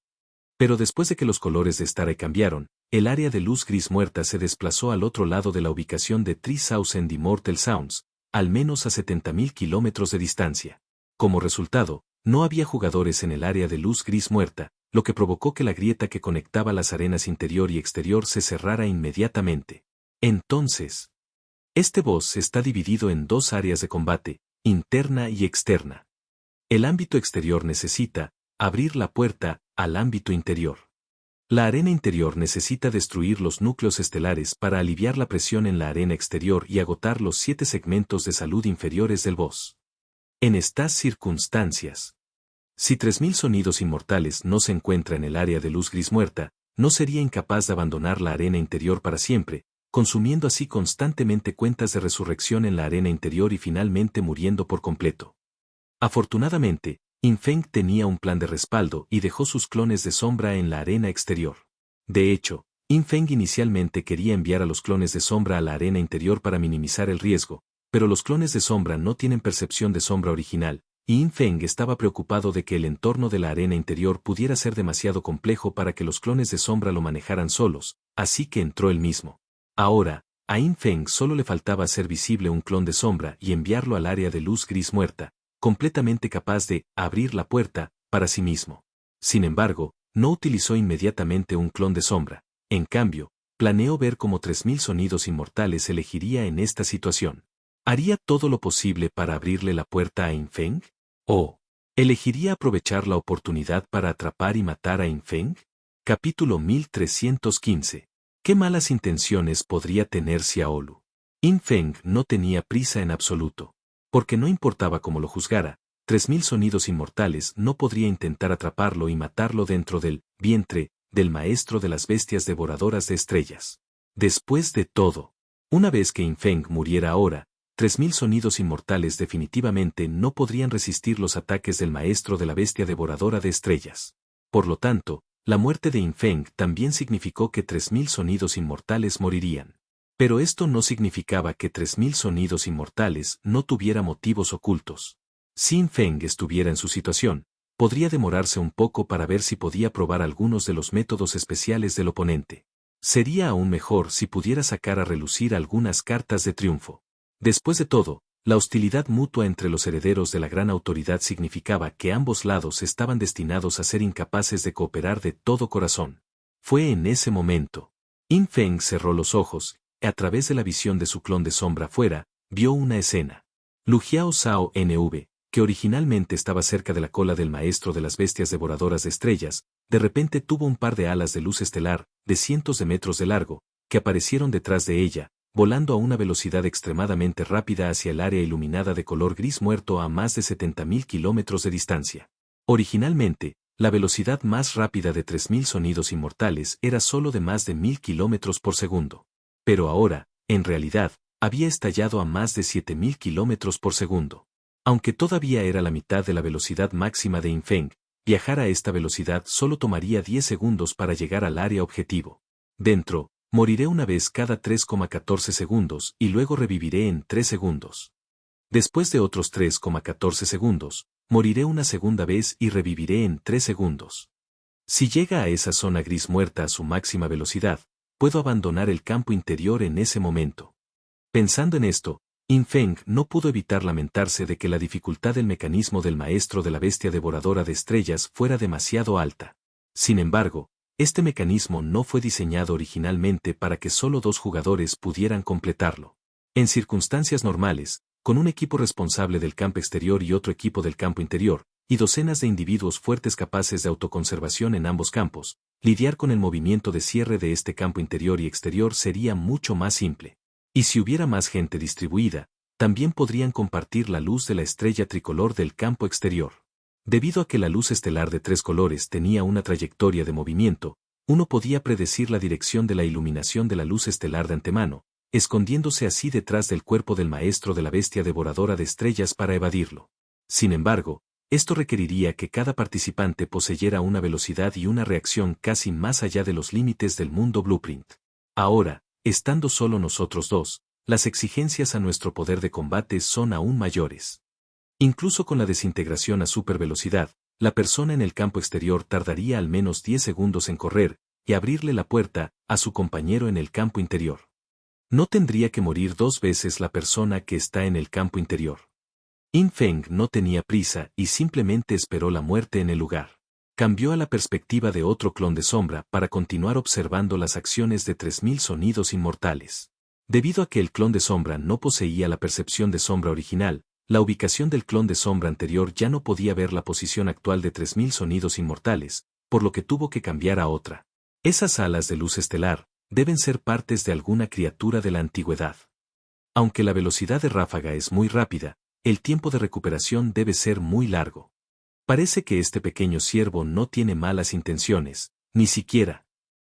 Pero después de que los colores de Starry cambiaron, el área de luz gris muerta se desplazó al otro lado de la ubicación de 3000 Immortal Sounds, al menos a 70.000 kilómetros de distancia. Como resultado, no había jugadores en el área de luz gris muerta, lo que provocó que la grieta que conectaba las arenas interior y exterior se cerrara inmediatamente. Entonces, este boss está dividido en 2 áreas de combate, interna y externa. El ámbito exterior necesita abrir la puerta al ámbito interior. La arena interior necesita destruir los núcleos estelares para aliviar la presión en la arena exterior y agotar los 7 segmentos de salud inferiores del boss. En estas circunstancias, si 3000 sonidos inmortales no se encuentra en el área de luz gris muerta, no sería incapaz de abandonar la arena interior para siempre, consumiendo así constantemente cuentas de resurrección en la arena interior y finalmente muriendo por completo. Afortunadamente, Yin Feng tenía un plan de respaldo y dejó sus clones de sombra en la arena exterior. De hecho, Yin Feng inicialmente quería enviar a los clones de sombra a la arena interior para minimizar el riesgo, pero los clones de sombra no tienen percepción de sombra original, y Yin Feng estaba preocupado de que el entorno de la arena interior pudiera ser demasiado complejo para que los clones de sombra lo manejaran solos, así que entró él mismo. Ahora, a Yin Feng solo le faltaba hacer visible un clon de sombra y enviarlo al área de luz gris muerta, completamente capaz de abrir la puerta para sí mismo. Sin embargo, no utilizó inmediatamente un clon de sombra. En cambio, planeó ver cómo 3000 sonidos inmortales elegiría en esta situación. ¿Haría todo lo posible para abrirle la puerta a Yin Feng? ¿O elegiría aprovechar la oportunidad para atrapar y matar a Yin Feng? Capítulo 1315. ¿Qué malas intenciones podría tener Xiaolu? Yin Feng no tenía prisa en absoluto. Porque no importaba cómo lo juzgara, 3000 sonidos inmortales no podría intentar atraparlo y matarlo dentro del vientre del maestro de las bestias devoradoras de estrellas. Después de todo, una vez que Yin Feng muriera ahora, 3000 sonidos inmortales definitivamente no podrían resistir los ataques del maestro de la bestia devoradora de estrellas. Por lo tanto, la muerte de Yin Feng también significó que 3000 sonidos inmortales morirían. Pero esto no significaba que 3000 sonidos inmortales no tuviera motivos ocultos. Si Yin Feng estuviera en su situación, podría demorarse un poco para ver si podía probar algunos de los métodos especiales del oponente. Sería aún mejor si pudiera sacar a relucir algunas cartas de triunfo. Después de todo, la hostilidad mutua entre los herederos de la gran autoridad significaba que ambos lados estaban destinados a ser incapaces de cooperar de todo corazón. Fue en ese momento. Yin Feng cerró los ojos, y a través de la visión de su clon de sombra afuera, vio una escena. Lu Jiao Zhao NV, que originalmente estaba cerca de la cola del maestro de las bestias devoradoras de estrellas, de repente tuvo un par de alas de luz estelar, de cientos de metros de largo, que aparecieron detrás de ella, volando a una velocidad extremadamente rápida hacia el área iluminada de color gris muerto a más de 70.000 kilómetros de distancia. Originalmente, la velocidad más rápida de 3000 sonidos inmortales era solo de más de 1000 kilómetros por segundo. Pero ahora, en realidad, había estallado a más de 7000 kilómetros por segundo. Aunque todavía era la mitad de la velocidad máxima de Yin Feng, viajar a esta velocidad solo tomaría 10 segundos para llegar al área objetivo. Dentro, moriré una vez cada 3,14 segundos y luego reviviré en 3 segundos. Después de otros 3,14 segundos, moriré una segunda vez y reviviré en 3 segundos. Si llega a esa zona gris muerta a su máxima velocidad, puedo abandonar el campo interior en ese momento. Pensando en esto, Yin Feng no pudo evitar lamentarse de que la dificultad del mecanismo del maestro de la bestia devoradora de estrellas fuera demasiado alta. Sin embargo, este mecanismo no fue diseñado originalmente para que solo 2 jugadores pudieran completarlo. En circunstancias normales, con un equipo responsable del campo exterior y otro equipo del campo interior, y docenas de individuos fuertes capaces de autoconservación en ambos campos, lidiar con el movimiento de cierre de este campo interior y exterior sería mucho más simple. Y si hubiera más gente distribuida, también podrían compartir la luz de la estrella tricolor del campo exterior. Debido a que la luz estelar de 3 colores tenía una trayectoria de movimiento, uno podía predecir la dirección de la iluminación de la luz estelar de antemano, escondiéndose así detrás del cuerpo del maestro de la bestia devoradora de estrellas para evadirlo. Sin embargo, esto requeriría que cada participante poseyera una velocidad y una reacción casi más allá de los límites del mundo Blueprint. Ahora, estando solo nosotros dos, las exigencias a nuestro poder de combate son aún mayores. Incluso con la desintegración a supervelocidad, la persona en el campo exterior tardaría al menos 10 segundos en correr y abrirle la puerta a su compañero en el campo interior. No tendría que morir 2 veces la persona que está en el campo interior. Yin Feng no tenía prisa y simplemente esperó la muerte en el lugar. Cambió a la perspectiva de otro clon de sombra para continuar observando las acciones de 3000 sonidos inmortales. Debido a que el clon de sombra no poseía la percepción de sombra original, la ubicación del clon de sombra anterior ya no podía ver la posición actual de 3000 sonidos inmortales, por lo que tuvo que cambiar a otra. Esas alas de luz estelar deben ser partes de alguna criatura de la antigüedad. Aunque la velocidad de ráfaga es muy rápida, el tiempo de recuperación debe ser muy largo. Parece que este pequeño ciervo no tiene malas intenciones, ni siquiera.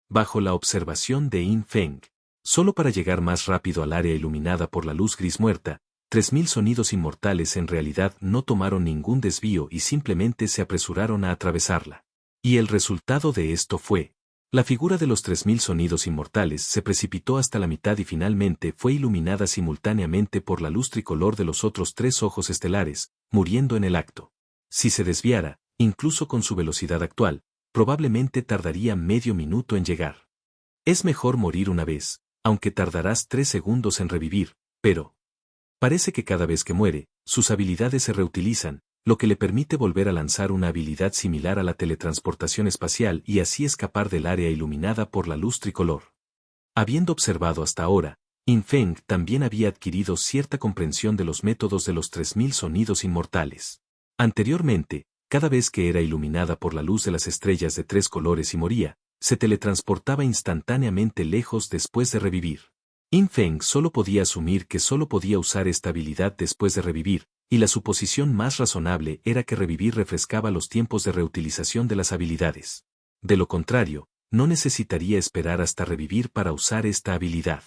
Bajo la observación de Yin Feng, solo para llegar más rápido al área iluminada por la luz gris muerta, 3000 sonidos inmortales en realidad no tomaron ningún desvío y simplemente se apresuraron a atravesarla. Y el resultado de esto fue: la figura de los 3000 sonidos inmortales se precipitó hasta la mitad y finalmente fue iluminada simultáneamente por la luz tricolor de los otros 3 ojos estelares, muriendo en el acto. Si se desviara, incluso con su velocidad actual, probablemente tardaría medio minuto en llegar. Es mejor morir una vez, aunque tardarás 3 segundos en revivir, pero parece que cada vez que muere, sus habilidades se reutilizan, lo que le permite volver a lanzar una habilidad similar a la teletransportación espacial y así escapar del área iluminada por la luz tricolor. Habiendo observado hasta ahora, Yin Feng también había adquirido cierta comprensión de los métodos de los 3000 sonidos inmortales. Anteriormente, cada vez que era iluminada por la luz de las estrellas de 3 colores y moría, se teletransportaba instantáneamente lejos después de revivir. Yin Feng solo podía asumir que solo podía usar esta habilidad después de revivir, y la suposición más razonable era que revivir refrescaba los tiempos de reutilización de las habilidades. De lo contrario, no necesitaría esperar hasta revivir para usar esta habilidad.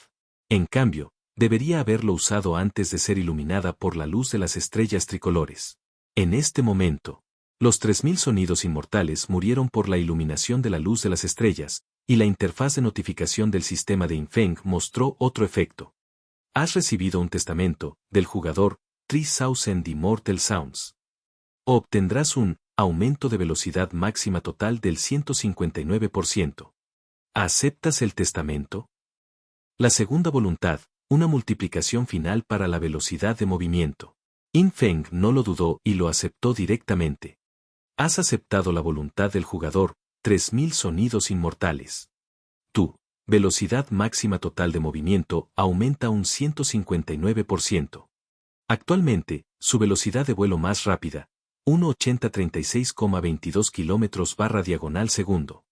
En cambio, debería haberlo usado antes de ser iluminada por la luz de las estrellas tricolores. En este momento, los 3000 sonidos inmortales murieron por la iluminación de la luz de las estrellas, y la interfaz de notificación del sistema de Infeng mostró otro efecto. Has recibido un testamento, del jugador, 3000 Immortal Sounds. Obtendrás un aumento de velocidad máxima total del 159%. ¿Aceptas el testamento? La segunda voluntad, una multiplicación final para la velocidad de movimiento. Infeng no lo dudó y lo aceptó directamente. Has aceptado la voluntad del jugador, 3000 sonidos inmortales. Tu velocidad máxima total de movimiento aumenta un 159%. Actualmente, su velocidad de vuelo más rápida, 1.8036,22 km/diagonal segundo.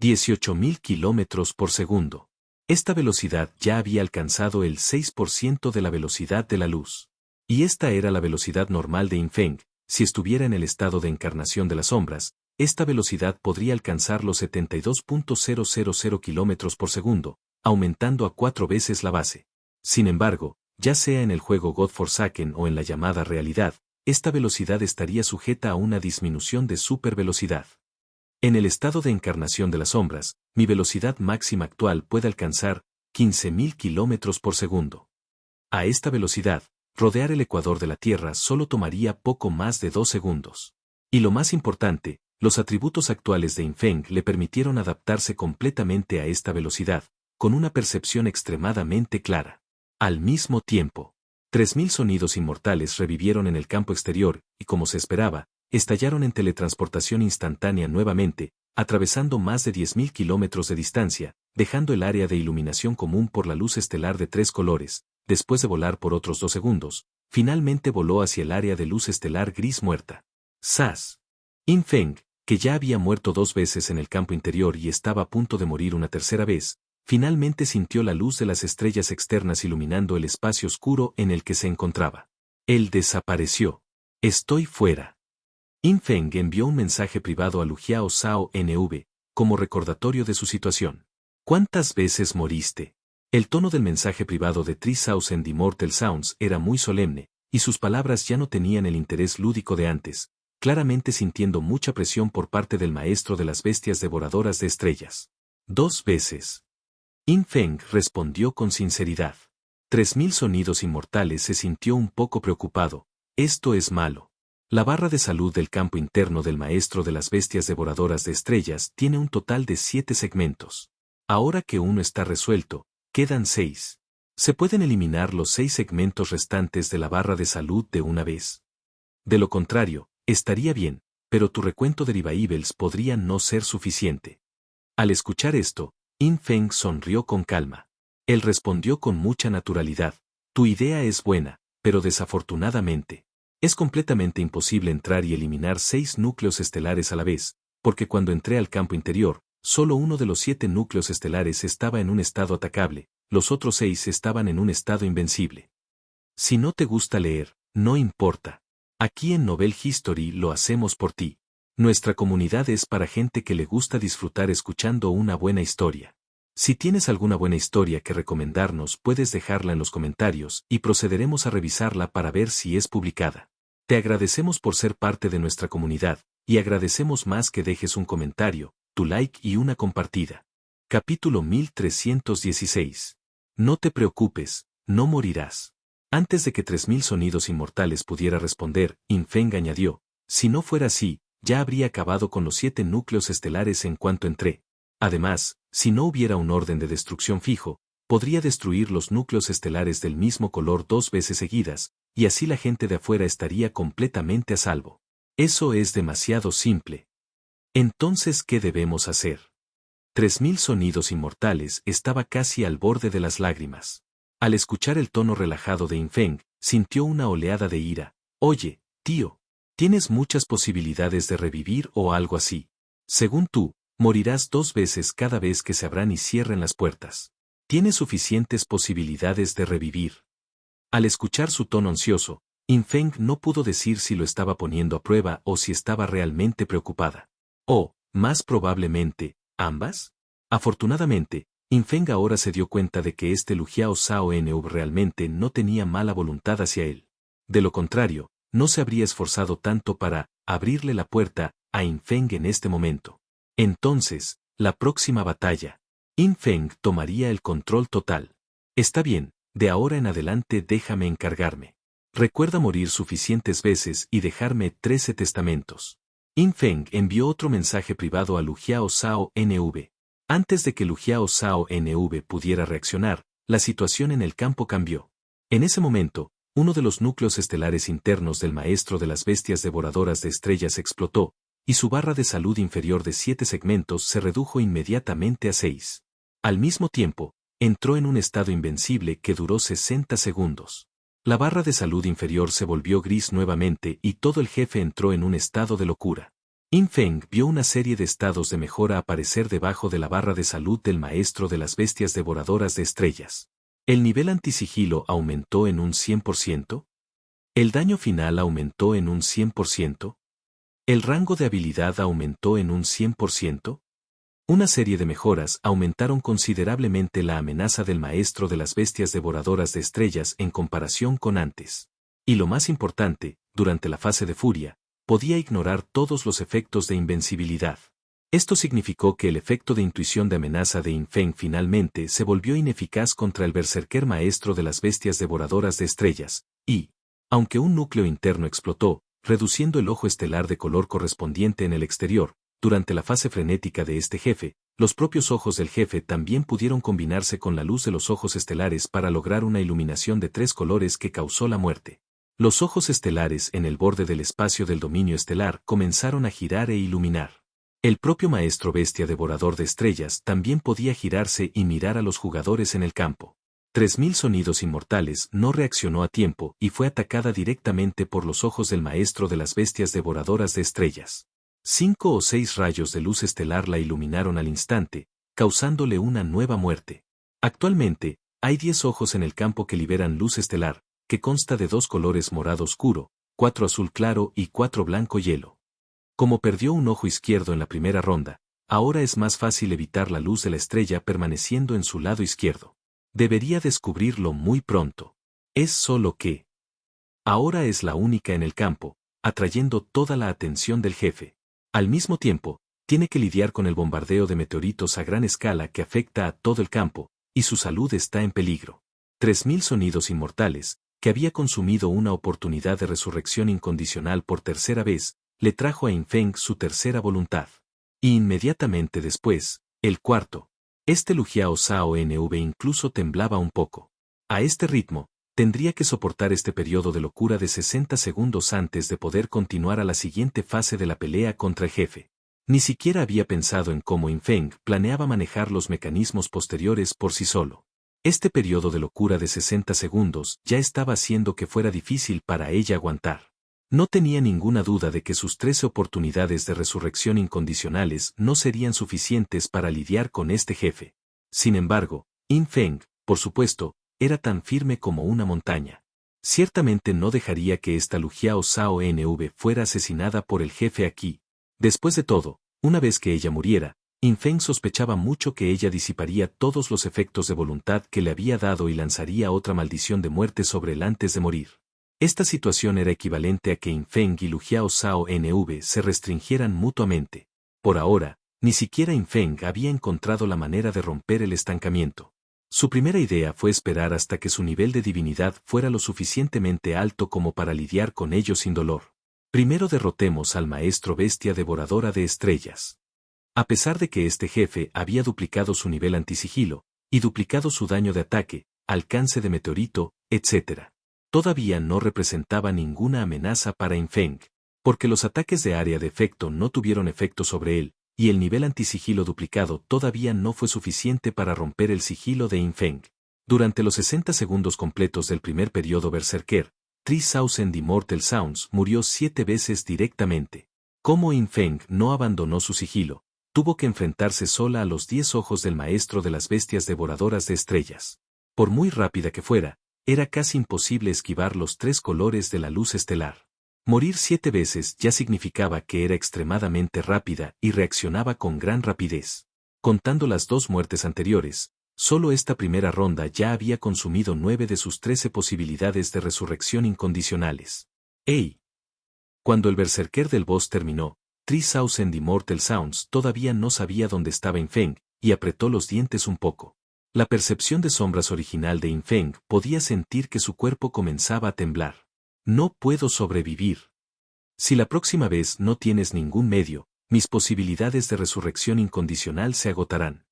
18.000 km por segundo. Esta velocidad ya había alcanzado el 6% de la velocidad de la luz. Y esta era la velocidad normal de Infeng. Si estuviera en el estado de encarnación de las sombras, esta velocidad podría alcanzar los 72.000 km por segundo, aumentando a 4 veces la base. Sin embargo, ya sea en el juego God Forsaken o en la llamada realidad, esta velocidad estaría sujeta a una disminución de supervelocidad. En el estado de encarnación de las sombras, mi velocidad máxima actual puede alcanzar 15.000 km por segundo. A esta velocidad, rodear el ecuador de la Tierra solo tomaría poco más de 2 segundos. Y lo más importante, los atributos actuales de Infeng le permitieron adaptarse completamente a esta velocidad, con una percepción extremadamente clara. Al mismo tiempo, 3000 sonidos inmortales revivieron en el campo exterior, y como se esperaba, estallaron en teletransportación instantánea nuevamente, atravesando más de 10.000 kilómetros de distancia, dejando el área de iluminación común por la luz estelar de 3 colores. Después de volar por otros 2 segundos, finalmente voló hacia el área de luz estelar gris muerta. ¡Zas! Infeng, que ya había muerto 2 veces en el campo interior y estaba a punto de morir una tercera vez, finalmente sintió la luz de las estrellas externas iluminando el espacio oscuro en el que se encontraba. Él desapareció. Estoy fuera. Infeng envió un mensaje privado a Lujiao Zhao NV, como recordatorio de su situación. ¿Cuántas veces moriste? El tono del mensaje privado de 3000 Immortal Sounds era muy solemne, y sus palabras ya no tenían el interés lúdico de antes, claramente sintiendo mucha presión por parte del maestro de las bestias devoradoras de estrellas. 2 veces. Infeng respondió con sinceridad. 3000 sonidos inmortales se sintió un poco preocupado. Esto es malo. La barra de salud del campo interno del maestro de las bestias devoradoras de estrellas tiene un total de 7 segmentos. Ahora que uno está resuelto, quedan 6. ¿Se pueden eliminar los 6 segmentos restantes de la barra de salud de una vez? De lo contrario, estaría bien, pero tu recuento de revivables podría no ser suficiente. Al escuchar esto, Infeng sonrió con calma. Él respondió con mucha naturalidad. Tu idea es buena, pero desafortunadamente, es completamente imposible entrar y eliminar 6 núcleos estelares a la vez, porque cuando entré al campo interior, solo uno de los 7 núcleos estelares estaba en un estado atacable, los otros 6 estaban en un estado invencible. Si no te gusta leer, no importa. Aquí en Novel History lo hacemos por ti. Nuestra comunidad es para gente que le gusta disfrutar escuchando una buena historia. Si tienes alguna buena historia que recomendarnos, puedes dejarla en los comentarios y procederemos a revisarla para ver si es publicada. Te agradecemos por ser parte de nuestra comunidad, y agradecemos más que dejes un comentario, tu like y una compartida. Capítulo 1316. No te preocupes, no morirás. Antes de que 3000 sonidos inmortales pudiera responder, Infeng añadió, si no fuera así, ya habría acabado con los 7 núcleos estelares en cuanto entré. Además, si no hubiera un orden de destrucción fijo, podría destruir los núcleos estelares del mismo color 2 veces seguidas, y así la gente de afuera estaría completamente a salvo. Eso es demasiado simple. Entonces, ¿qué debemos hacer? 3000 sonidos inmortales estaba casi al borde de las lágrimas. Al escuchar el tono relajado de Infeng, sintió una oleada de ira. Oye, tío, tienes muchas posibilidades de revivir o algo así. Según tú, morirás 2 veces cada vez que se abran y cierren las puertas. Tienes suficientes posibilidades de revivir. Al escuchar su tono ansioso, Infeng no pudo decir si lo estaba poniendo a prueba o si estaba realmente preocupada. O, más probablemente, ¿Ambas? Afortunadamente, Infeng ahora se dio cuenta de que este Lu Jiao Zhao NV realmente no tenía mala voluntad hacia él. De lo contrario, no se habría esforzado tanto para abrirle la puerta a Infeng en este momento. Entonces, la próxima batalla. Infeng tomaría el control total. Está bien, de ahora en adelante déjame encargarme. Recuerda morir suficientes veces y dejarme 13 testamentos. Infeng envió otro mensaje privado a Lu Jiao Zhao NV. Antes de que Lu Jiao Zhao NV pudiera reaccionar, la situación en el campo cambió. En ese momento, uno de los núcleos estelares internos del maestro de las bestias devoradoras de estrellas explotó, y su barra de salud inferior de 7 segmentos se redujo inmediatamente a 6. Al mismo tiempo, entró en un estado invencible que duró 60 segundos. La barra de salud inferior se volvió gris nuevamente y todo el jefe entró en un estado de locura. Infeng vio una serie de estados de mejora aparecer debajo de la barra de salud del maestro de las bestias devoradoras de estrellas. ¿El nivel antisigilo aumentó en un 100%? ¿El daño final aumentó en un 100%? ¿El rango de habilidad aumentó en un 100%? Una serie de mejoras aumentaron considerablemente la amenaza del maestro de las bestias devoradoras de estrellas en comparación con antes. Y lo más importante, durante la fase de furia, podía ignorar todos los efectos de invencibilidad. Esto significó que el efecto de intuición de amenaza de Infeng finalmente se volvió ineficaz contra el berserker maestro de las bestias devoradoras de estrellas, y, aunque un núcleo interno explotó, reduciendo el ojo estelar de color correspondiente en el exterior, durante la fase frenética de este jefe, los propios ojos del jefe también pudieron combinarse con la luz de los ojos estelares para lograr una iluminación de 3 colores que causó la muerte. Los ojos estelares en el borde del espacio del dominio estelar comenzaron a girar e iluminar. El propio maestro bestia devorador de estrellas también podía girarse y mirar a los jugadores en el campo. 3000 sonidos inmortales no reaccionó a tiempo y fue atacada directamente por los ojos del maestro de las bestias devoradoras de estrellas. 5 o 6 rayos de luz estelar la iluminaron al instante, causándole una nueva muerte. Actualmente, hay 10 ojos en el campo que liberan luz estelar, que consta de 2 colores morado oscuro, 4 azul claro y 4 blanco hielo. Como perdió un ojo izquierdo en la primera ronda, ahora es más fácil evitar la luz de la estrella permaneciendo en su lado izquierdo. Debería descubrirlo muy pronto. Es solo que ahora es la única en el campo, atrayendo toda la atención del jefe. Al mismo tiempo, tiene que lidiar con el bombardeo de meteoritos a gran escala que afecta a todo el campo, y su salud está en peligro. 3000 sonidos inmortales, que había consumido una oportunidad de resurrección incondicional por tercera vez, le trajo a Infeng su tercera voluntad. Y inmediatamente después, el cuarto. Este Lu Jiao Zhao NV incluso temblaba un poco. A este ritmo, tendría que soportar este periodo de locura de 60 segundos antes de poder continuar a la siguiente fase de la pelea contra el jefe. Ni siquiera había pensado en cómo Infeng planeaba manejar los mecanismos posteriores por sí solo. Este periodo de locura de 60 segundos ya estaba haciendo que fuera difícil para ella aguantar. No tenía ninguna duda de que sus 13 oportunidades de resurrección incondicionales no serían suficientes para lidiar con este jefe. Sin embargo, Infeng, por supuesto, era tan firme como una montaña. Ciertamente no dejaría que esta Lu Jiao Zhao NV fuera asesinada por el jefe aquí. Después de todo, una vez que ella muriera, Infeng sospechaba mucho que ella disiparía todos los efectos de voluntad que le había dado y lanzaría otra maldición de muerte sobre él antes de morir. Esta situación era equivalente a que Infeng y Lu Jiao Zhao NV se restringieran mutuamente. Por ahora, ni siquiera Infeng había encontrado la manera de romper el estancamiento. Su primera idea fue esperar hasta que su nivel de divinidad fuera lo suficientemente alto como para lidiar con ello sin dolor. Primero derrotemos al maestro bestia devoradora de estrellas. A pesar de que este jefe había duplicado su nivel antisigilo, y duplicado su daño de ataque, alcance de meteorito, etc., todavía no representaba ninguna amenaza para Infeng, porque los ataques de área de efecto no tuvieron efecto sobre él, y el nivel antisigilo duplicado todavía no fue suficiente para romper el sigilo de Infeng. Durante los 60 segundos completos del primer periodo berserker, 3000 Immortal Sounds murió 7 veces directamente. Como Infeng no abandonó su sigilo, tuvo que enfrentarse sola a los 10 ojos del maestro de las bestias devoradoras de estrellas. Por muy rápida que fuera, era casi imposible esquivar los 3 colores de la luz estelar. Morir 7 veces ya significaba que era extremadamente rápida y reaccionaba con gran rapidez. Contando las 2 muertes anteriores, solo esta primera ronda ya había consumido 9 de sus 13 posibilidades de resurrección incondicionales. ¡Ey! Cuando el berserker del boss terminó, 3000 Immortal Sounds todavía no sabía dónde estaba Infeng, y apretó los dientes un poco. La percepción de sombras original de Infeng podía sentir que su cuerpo comenzaba a temblar. No puedo sobrevivir. Si la próxima vez no tienes ningún medio, mis posibilidades de resurrección incondicional se agotarán.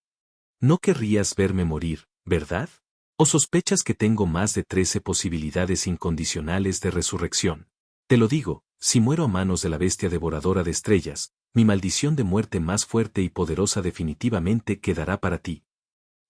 No querrías verme morir, ¿verdad? ¿O sospechas que tengo más de 13 posibilidades incondicionales de resurrección? Te lo digo, si muero a manos de la bestia devoradora de estrellas, mi maldición de muerte más fuerte y poderosa definitivamente quedará para ti.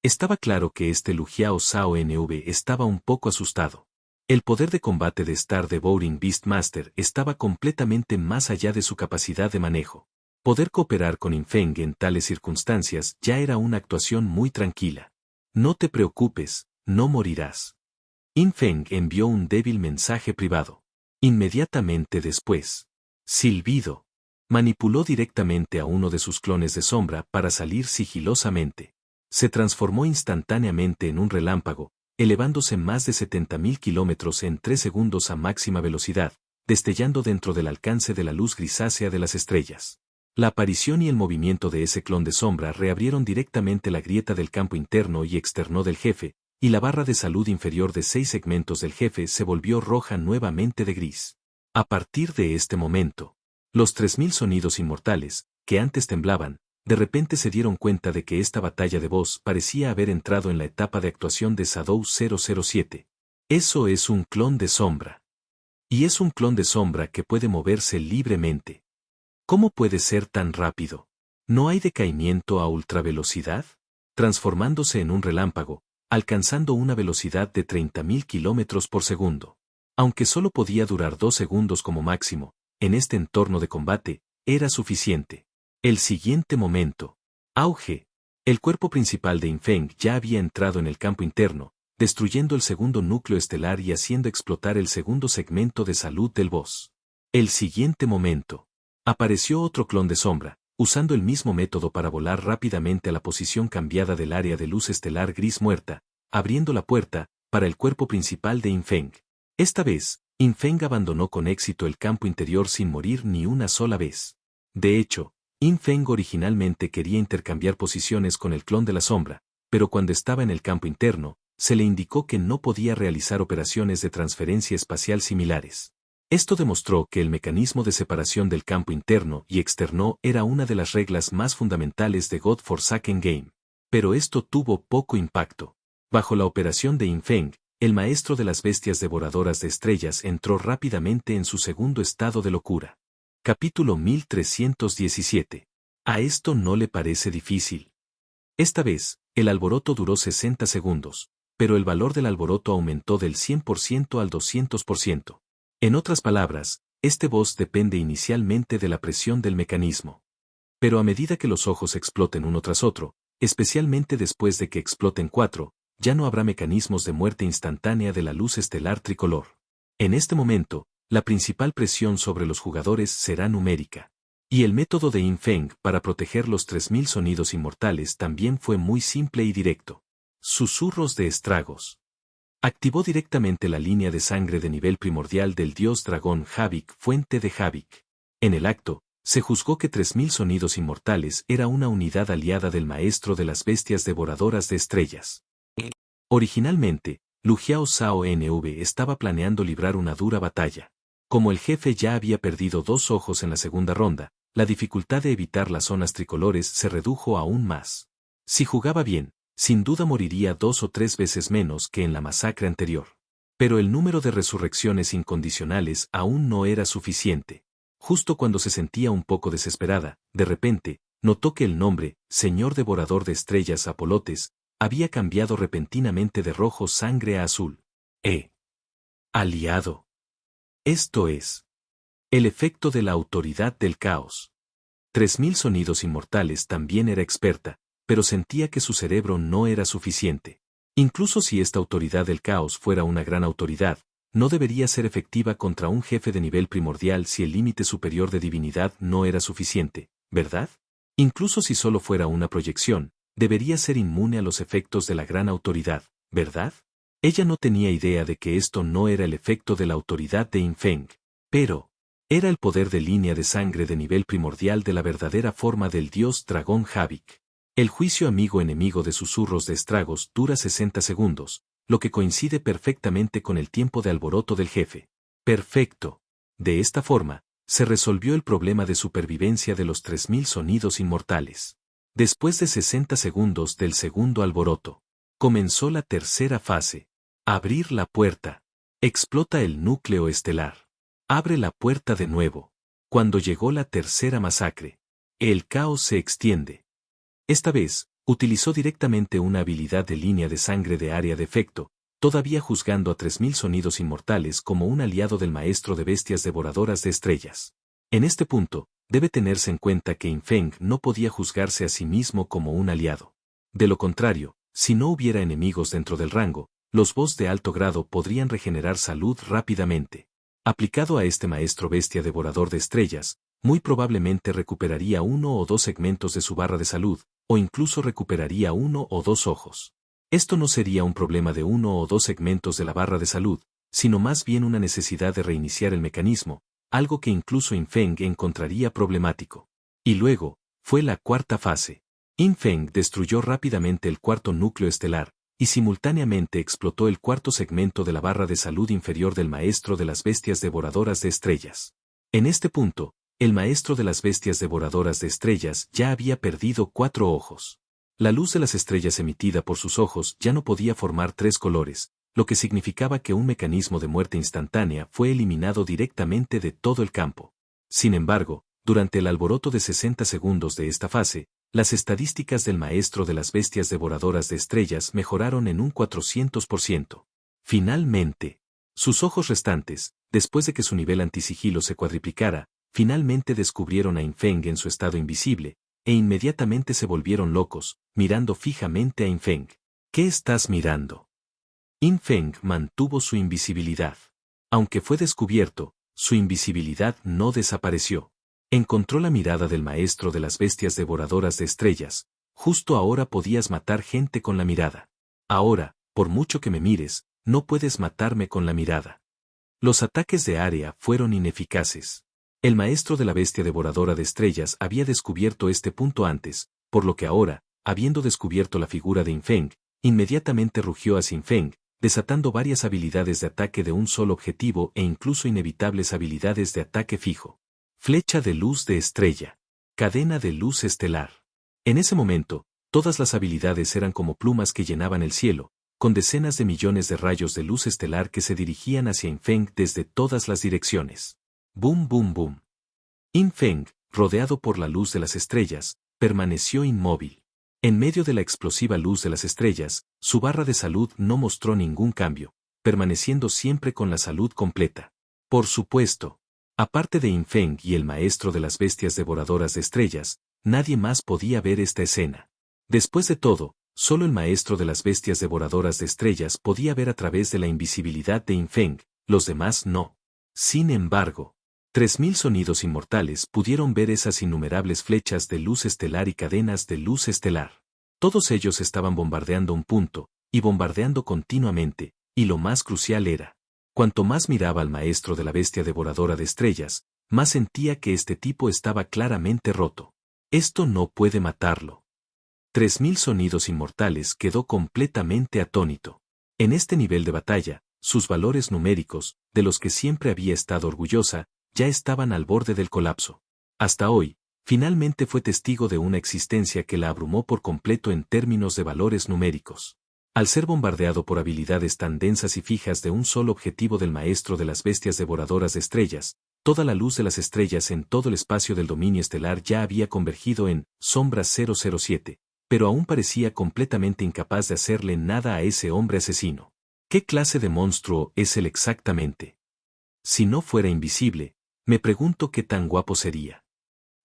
Estaba claro que este Lu Jiao Zhao NV estaba un poco asustado. El poder de combate de Star Devouring Beastmaster estaba completamente más allá de su capacidad de manejo. Poder cooperar con Infeng en tales circunstancias ya era una actuación muy tranquila. No te preocupes, no morirás. Infeng envió un débil mensaje privado. Inmediatamente después, silbido, manipuló directamente a uno de sus clones de sombra para salir sigilosamente. Se transformó instantáneamente en un relámpago, elevándose más de 70.000 kilómetros en 3 segundos a máxima velocidad, destellando dentro del alcance de la luz grisácea de las estrellas. La aparición y el movimiento de ese clon de sombra reabrieron directamente la grieta del campo interno y externo del jefe, y la barra de salud inferior de 6 segmentos del jefe se volvió roja nuevamente de gris. A partir de este momento, los 3000 sonidos inmortales, que antes temblaban, de repente se dieron cuenta de que esta batalla de voz parecía haber entrado en la etapa de actuación de Shadow 007. Eso es un clon de sombra. Y es un clon de sombra que puede moverse libremente. ¿Cómo puede ser tan rápido? ¿No hay decaimiento a ultravelocidad? Transformándose en un relámpago, alcanzando una velocidad de 30.000 kilómetros por segundo. Aunque solo podía durar 2 segundos como máximo, en este entorno de combate, era suficiente. El siguiente momento. Auge. El cuerpo principal de Infeng ya había entrado en el campo interno, destruyendo el segundo núcleo estelar y haciendo explotar el segundo segmento de salud del boss. El siguiente momento. Apareció otro clon de sombra, usando el mismo método para volar rápidamente a la posición cambiada del área de luz estelar gris muerta, abriendo la puerta para el cuerpo principal de Infeng. Esta vez, Infeng abandonó con éxito el campo interior sin morir ni una sola vez. De hecho, Infeng originalmente quería intercambiar posiciones con el clon de la sombra, pero cuando estaba en el campo interno, se le indicó que no podía realizar operaciones de transferencia espacial similares. Esto demostró que el mecanismo de separación del campo interno y externo era una de las reglas más fundamentales de God Forsaken Game. Pero esto tuvo poco impacto. Bajo la operación de Infeng, el maestro de las bestias devoradoras de estrellas entró rápidamente en su segundo estado de locura. Capítulo 1317. A esto no le parece difícil. Esta vez, el alboroto duró 60 segundos, pero el valor del alboroto aumentó del 100% al 200%. En otras palabras, este boss depende inicialmente de la presión del mecanismo. Pero a medida que los ojos exploten uno tras otro, especialmente después de que exploten 4, ya no habrá mecanismos de muerte instantánea de la luz estelar tricolor. En este momento, la principal presión sobre los jugadores será numérica. Y el método de Infeng para proteger los 3000 sonidos inmortales también fue muy simple y directo. Susurros de estragos. Activó directamente la línea de sangre de nivel primordial del dios dragón Havik, fuente de Havik. En el acto, se juzgó que 3000 sonidos inmortales era una unidad aliada del maestro de las bestias devoradoras de estrellas. Originalmente, Lu Jiao Zhao NV estaba planeando librar una dura batalla. Como el jefe ya había perdido 2 ojos en la segunda ronda, la dificultad de evitar las zonas tricolores se redujo aún más. Si jugaba bien, sin duda moriría 2 o 3 veces menos que en la masacre anterior. Pero el número de resurrecciones incondicionales aún no era suficiente. Justo cuando se sentía un poco desesperada, de repente, notó que el nombre, Señor Devorador de Estrellas Apolotes, había cambiado repentinamente de rojo sangre a azul. Aliado. Esto es el efecto de la autoridad del caos. 3000 sonidos inmortales también era experta, pero sentía que su cerebro no era suficiente. Incluso si esta autoridad del caos fuera una gran autoridad, no debería ser efectiva contra un jefe de nivel primordial si el límite superior de divinidad no era suficiente, ¿verdad? Incluso si solo fuera una proyección, debería ser inmune a los efectos de la gran autoridad, ¿verdad? Ella no tenía idea de que esto no era el efecto de la autoridad de Yin Feng, pero era el poder de línea de sangre de nivel primordial de la verdadera forma del dios dragón Havik. El juicio amigo-enemigo de susurros de estragos dura 60 segundos, lo que coincide perfectamente con el tiempo de alboroto del jefe. Perfecto. De esta forma, se resolvió el problema de supervivencia de los 3000 sonidos inmortales. Después de 60 segundos del segundo alboroto, comenzó la tercera fase. Abrir la puerta. Explota el núcleo estelar. Abre la puerta de nuevo. Cuando llegó la tercera masacre, el caos se extiende. Esta vez, utilizó directamente una habilidad de línea de sangre de área de efecto, todavía juzgando a 3000 sonidos inmortales como un aliado del maestro de bestias devoradoras de estrellas. En este punto, debe tenerse en cuenta que Yin Feng no podía juzgarse a sí mismo como un aliado. De lo contrario, si no hubiera enemigos dentro del rango, los boss de alto grado podrían regenerar salud rápidamente. Aplicado a este maestro bestia devorador de estrellas, muy probablemente recuperaría 1 o 2 segmentos de su barra de salud, o incluso recuperaría 1 o 2 ojos. Esto no sería un problema de 1 o 2 segmentos de la barra de salud, sino más bien una necesidad de reiniciar el mecanismo, algo que incluso Yin Feng encontraría problemático. Y luego, fue la cuarta fase. Yin Feng destruyó rápidamente el cuarto núcleo estelar, y simultáneamente explotó el cuarto segmento de la barra de salud inferior del maestro de las bestias devoradoras de estrellas. En este punto, el maestro de las bestias devoradoras de estrellas ya había perdido 4 ojos. La luz de las estrellas emitida por sus ojos ya no podía formar 3 colores, lo que significaba que un mecanismo de muerte instantánea fue eliminado directamente de todo el campo. Sin embargo, durante el alboroto de 60 segundos de esta fase, las estadísticas del maestro de las bestias devoradoras de estrellas mejoraron en un 400%. Finalmente, sus ojos restantes, después de que su nivel antisigilo se cuadriplicara, finalmente descubrieron a Yin Feng en su estado invisible, e inmediatamente se volvieron locos, mirando fijamente a Yin Feng. ¿Qué estás mirando? Yin Feng mantuvo su invisibilidad. Aunque fue descubierto, su invisibilidad no desapareció. Encontró la mirada del maestro de las bestias devoradoras de estrellas. Justo ahora podías matar gente con la mirada. Ahora, por mucho que me mires, no puedes matarme con la mirada. Los ataques de área fueron ineficaces. El maestro de la bestia devoradora de estrellas había descubierto este punto antes, por lo que ahora, habiendo descubierto la figura de Yin Feng, inmediatamente rugió hacia Yin Feng, desatando varias habilidades de ataque de un solo objetivo e incluso inevitables habilidades de ataque fijo. Flecha de luz de estrella. Cadena de luz estelar. En ese momento, todas las habilidades eran como plumas que llenaban el cielo, con decenas de millones de rayos de luz estelar que se dirigían hacia Yin Feng desde todas las direcciones. Boom boom boom. Yin Feng, rodeado por la luz de las estrellas, permaneció inmóvil. En medio de la explosiva luz de las estrellas, su barra de salud no mostró ningún cambio, permaneciendo siempre con la salud completa. Por supuesto, aparte de Yin Feng y el maestro de las bestias devoradoras de estrellas, nadie más podía ver esta escena. Después de todo, solo el maestro de las bestias devoradoras de estrellas podía ver a través de la invisibilidad de Yin Feng, los demás no. Sin embargo, 3000 sonidos inmortales pudieron ver esas innumerables flechas de luz estelar y cadenas de luz estelar. Todos ellos estaban bombardeando un punto, y bombardeando continuamente, y lo más crucial era, cuanto más miraba al maestro de la bestia devoradora de estrellas, más sentía que este tipo estaba claramente roto. Esto no puede matarlo. 3000 sonidos inmortales quedó completamente atónito. En este nivel de batalla, sus valores numéricos, de los que siempre había estado orgullosa, ya estaban al borde del colapso. Hasta hoy, finalmente fue testigo de una existencia que la abrumó por completo en términos de valores numéricos. Al ser bombardeado por habilidades tan densas y fijas de un solo objetivo del maestro de las bestias devoradoras de estrellas, toda la luz de las estrellas en todo el espacio del dominio estelar ya había convergido en sombra 007, pero aún parecía completamente incapaz de hacerle nada a ese hombre asesino. ¿Qué clase de monstruo es él exactamente? Si no fuera invisible, me pregunto qué tan guapo sería.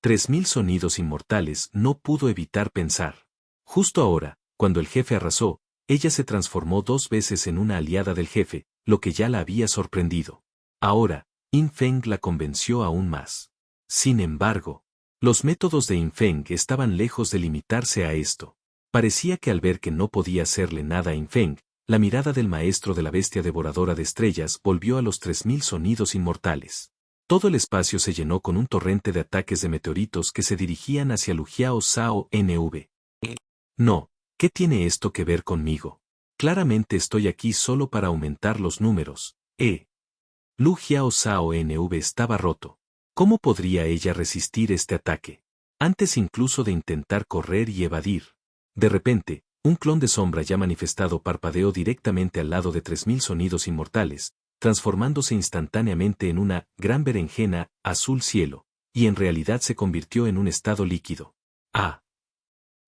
3000 sonidos inmortales no pudo evitar pensar. Justo ahora, cuando el jefe arrasó, ella se transformó 2 veces en una aliada del jefe, lo que ya la había sorprendido. Ahora, Yin Feng la convenció aún más. Sin embargo, Los métodos de Yin Feng estaban lejos de limitarse a esto. Parecía que al ver que no podía hacerle nada a Yin Feng, la mirada del maestro de la bestia devoradora de estrellas volvió a los 3000 sonidos inmortales. Todo el espacio se llenó con un torrente de ataques de meteoritos que se dirigían hacia Lu Jiao Sao NV. No, ¿qué tiene esto que ver conmigo? Claramente estoy aquí solo para aumentar los números. Lu Jiao Sao NV estaba roto. ¿Cómo podría ella resistir este ataque? Antes incluso de intentar correr y evadir. De repente, un clon de sombra ya manifestado parpadeó directamente al lado de 3000 sonidos inmortales, transformándose instantáneamente en una gran berenjena azul cielo, y en realidad se convirtió en un estado líquido.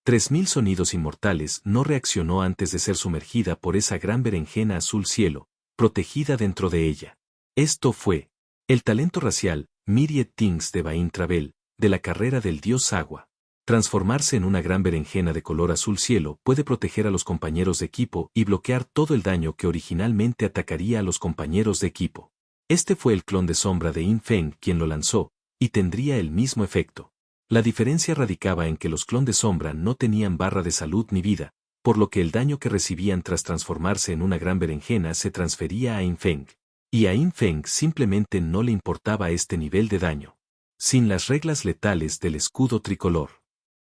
3000 sonidos inmortales no reaccionó antes de ser sumergida por esa gran berenjena azul cielo, protegida dentro de ella. Esto fue el talento racial, Myriad Things de Bain Travel, de la carrera del dios agua. Transformarse en una gran berenjena de color azul cielo puede proteger a los compañeros de equipo y bloquear todo el daño que originalmente atacaría a los compañeros de equipo. Este fue el clon de sombra de Yin Feng quien lo lanzó, y tendría el mismo efecto. La diferencia radicaba en que los clon de sombra no tenían barra de salud ni vida, por lo que el daño que recibían tras transformarse en una gran berenjena se transfería a Yin Feng. Y a Yin Feng simplemente no le importaba este nivel de daño. Sin las reglas letales del escudo tricolor.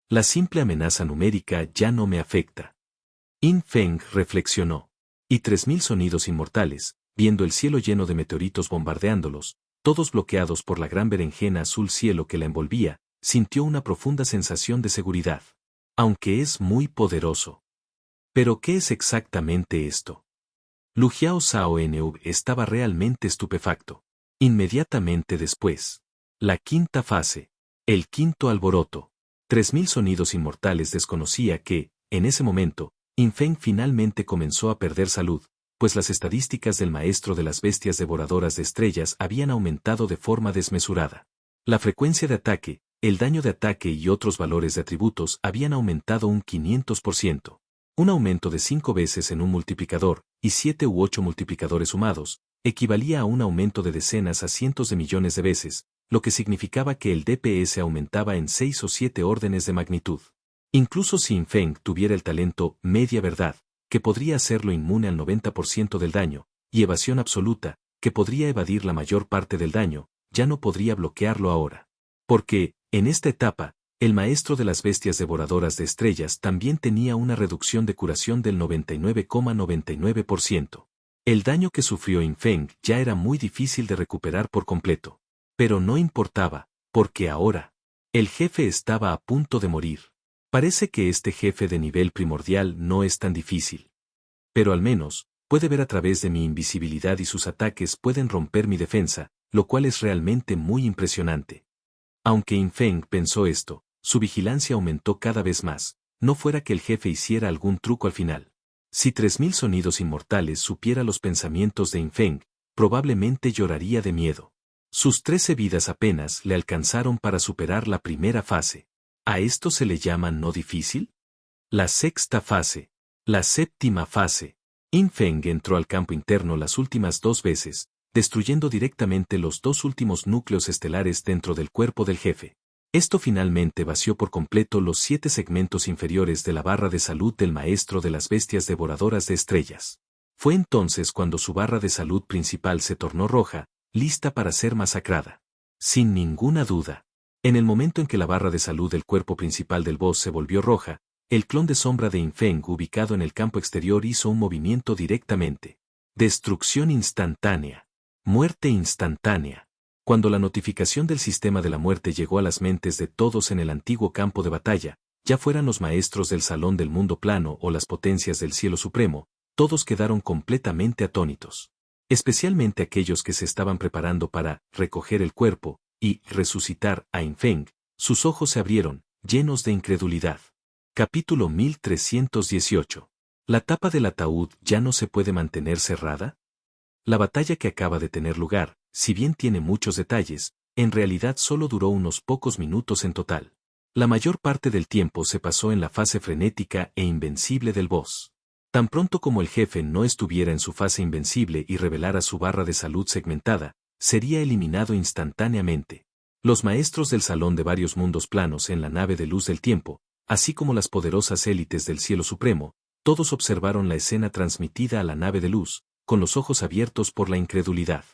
La simple amenaza numérica ya no me afecta. Yin Feng reflexionó. Y 3000 sonidos inmortales, viendo el cielo lleno de meteoritos bombardeándolos, todos bloqueados por la gran berenjena azul cielo que la envolvía, sintió una profunda sensación de seguridad. Aunque es muy poderoso. ¿Pero qué es exactamente esto? Lu Jiao Sao NV estaba realmente estupefacto. Inmediatamente después. La quinta fase. El quinto alboroto. 3000 sonidos inmortales desconocía que, en ese momento, Yin Feng finalmente comenzó a perder salud, pues las estadísticas del maestro de las bestias devoradoras de estrellas habían aumentado de forma desmesurada. La frecuencia de ataque, el daño de ataque y otros valores de atributos habían aumentado un 500%. Un aumento de 5 veces en un multiplicador, y 7 u 8 multiplicadores sumados, equivalía a un aumento de decenas a cientos de millones de veces, lo que significaba que el DPS aumentaba en 6 o 7 órdenes de magnitud. Incluso si Yin Feng tuviera el talento media verdad, que podría hacerlo inmune al 90% del daño, y evasión absoluta, que podría evadir la mayor parte del daño, ya no podría bloquearlo ahora. Porque, en esta etapa, el maestro de las bestias devoradoras de estrellas también tenía una reducción de curación del 99,99%. El daño que sufrió Yin Feng ya era muy difícil de recuperar por completo. Pero no importaba, porque ahora, el jefe estaba a punto de morir. Parece que este jefe de nivel primordial no es tan difícil. Pero al menos, puede ver a través de mi invisibilidad y sus ataques pueden romper mi defensa, lo cual es realmente muy impresionante. Aunque Yin Feng pensó esto, su vigilancia aumentó cada vez más, no fuera que el jefe hiciera algún truco al final. Si 3000 sonidos inmortales supiera los pensamientos de Yin Feng, probablemente lloraría de miedo. Sus 13 vidas apenas le alcanzaron para superar la primera fase. ¿A esto se le llama no difícil? La sexta fase. La séptima fase. Yin Feng entró al campo interno las últimas 2 veces, destruyendo directamente los 2 últimos núcleos estelares dentro del cuerpo del jefe. Esto finalmente vació por completo los 7 segmentos inferiores de la barra de salud del maestro de las bestias devoradoras de estrellas. Fue entonces cuando su barra de salud principal se tornó roja, lista para ser masacrada. Sin ninguna duda. En el momento en que la barra de salud del cuerpo principal del boss se volvió roja, el clon de sombra de Yin Feng ubicado en el campo exterior hizo un movimiento directamente. Destrucción instantánea. Muerte instantánea. Cuando la notificación del sistema de la muerte llegó a las mentes de todos en el antiguo campo de batalla, ya fueran los maestros del salón del mundo plano o las potencias del cielo supremo, todos quedaron completamente atónitos. Especialmente aquellos que se estaban preparando para recoger el cuerpo y resucitar a Yin Feng, sus ojos se abrieron, llenos de incredulidad. Capítulo 1318. ¿La tapa del ataúd ya no se puede mantener cerrada? La batalla que acaba de tener lugar, si bien tiene muchos detalles, en realidad solo duró unos pocos minutos en total. La mayor parte del tiempo se pasó en la fase frenética e invencible del boss. Tan pronto como el jefe no estuviera en su fase invencible y revelara su barra de salud segmentada, sería eliminado instantáneamente. Los maestros del Salón de varios mundos planos en la nave de luz del tiempo, así como las poderosas élites del cielo supremo, todos observaron la escena transmitida a la nave de luz, con los ojos abiertos por la incredulidad.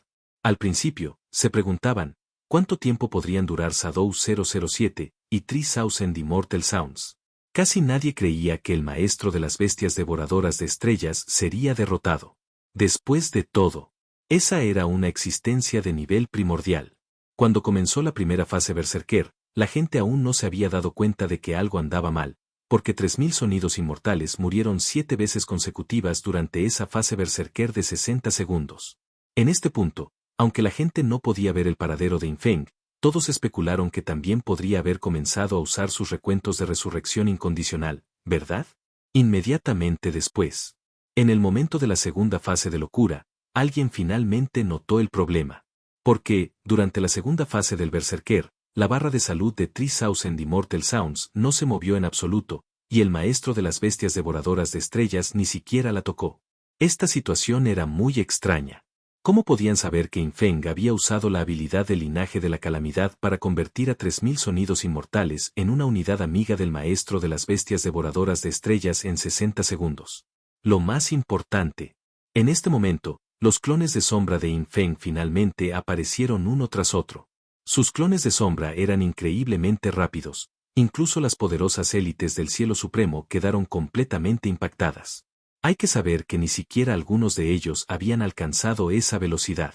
Al principio, se preguntaban, ¿cuánto tiempo podrían durar Shadow 007 y 3000 Immortal Sounds? Casi nadie creía que el maestro de las bestias devoradoras de estrellas sería derrotado. Después de todo, esa era una existencia de nivel primordial. Cuando comenzó la primera fase Berserker, la gente aún no se había dado cuenta de que algo andaba mal, porque 3000 sonidos inmortales murieron 7 veces consecutivas durante esa fase Berserker de 60 segundos. En este punto, aunque la gente no podía ver el paradero de Infeng, todos especularon que también podría haber comenzado a usar sus recuentos de resurrección incondicional, ¿verdad? Inmediatamente después. En el momento de la segunda fase de locura, alguien finalmente notó el problema. Porque, durante la segunda fase del Berserker, la barra de salud de 3000 Immortal Sounds no se movió en absoluto, y el maestro de las bestias devoradoras de estrellas ni siquiera la tocó. Esta situación era muy extraña. ¿Cómo podían saber que Infeng había usado la habilidad del linaje de la calamidad para convertir a 3000 sonidos inmortales en una unidad amiga del maestro de las bestias devoradoras de estrellas en 60 segundos? Lo más importante. En este momento, los clones de sombra de Infeng finalmente aparecieron uno tras otro. Sus clones de sombra eran increíblemente rápidos, incluso las poderosas élites del cielo supremo quedaron completamente impactadas. Hay que saber que ni siquiera algunos de ellos habían alcanzado esa velocidad.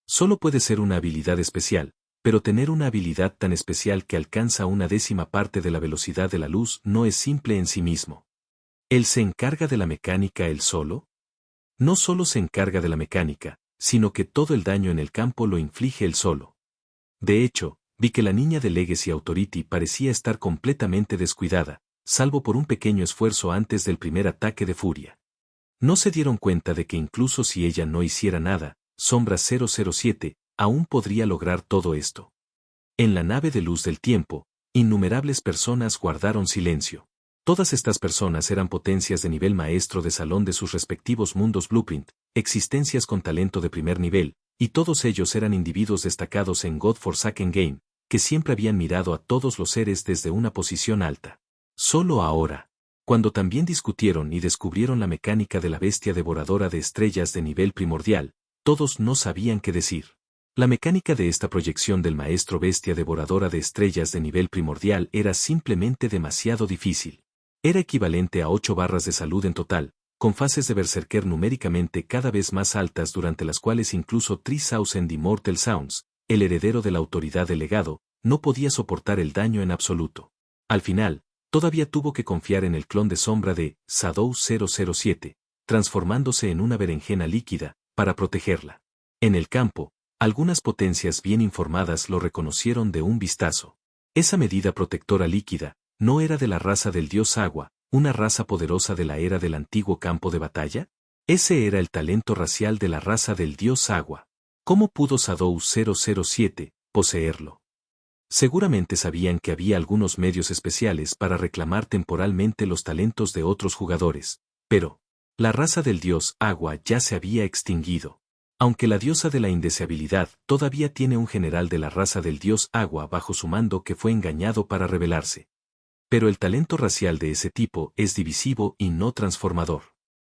Solo puede ser una habilidad especial, pero tener una habilidad tan especial que alcanza una décima parte de la velocidad de la luz no es simple en sí mismo. ¿Él se encarga de la mecánica él solo? No solo se encarga de la mecánica, sino que todo el daño en el campo lo inflige él solo. De hecho, vi que la niña de Legacy Authority parecía estar completamente descuidada, salvo por un pequeño esfuerzo antes del primer ataque de furia. No se dieron cuenta de que incluso si ella no hiciera nada, Sombra 007 aún podría lograr todo esto. En la nave de luz del tiempo, innumerables personas guardaron silencio. Todas estas personas eran potencias de nivel maestro de salón de sus respectivos mundos Blueprint, existencias con talento de primer nivel, y todos ellos eran individuos destacados en God Forsaken Game, que siempre habían mirado a todos los seres desde una posición alta. Solo ahora, cuando también discutieron y descubrieron la mecánica de la bestia devoradora de estrellas de nivel primordial, todos no sabían qué decir. La mecánica de esta proyección del maestro bestia devoradora de estrellas de nivel primordial era simplemente demasiado difícil. Era equivalente a 8 barras de salud en total, con fases de Berserker numéricamente cada vez más altas durante las cuales incluso 3000 Immortal Sounds, el heredero de la autoridad del legado, no podía soportar el daño en absoluto. Al final, todavía tuvo que confiar en el clon de sombra de Shadow 007, transformándose en una berenjena líquida, para protegerla. En el campo, algunas potencias bien informadas lo reconocieron de un vistazo. Esa medida protectora líquida, ¿no era de la raza del dios agua, una raza poderosa de la era del antiguo campo de batalla? Ese era el talento racial de la raza del dios agua. ¿Cómo pudo Shadow 007 poseerlo? Seguramente sabían que había algunos medios especiales para reclamar temporalmente los talentos de otros jugadores, pero la raza del dios agua ya se había extinguido. Aunque la diosa de la indeseabilidad todavía tiene un general de la raza del dios agua bajo su mando que fue engañado para rebelarse. Pero el talento racial de ese tipo es divisivo y no transformador.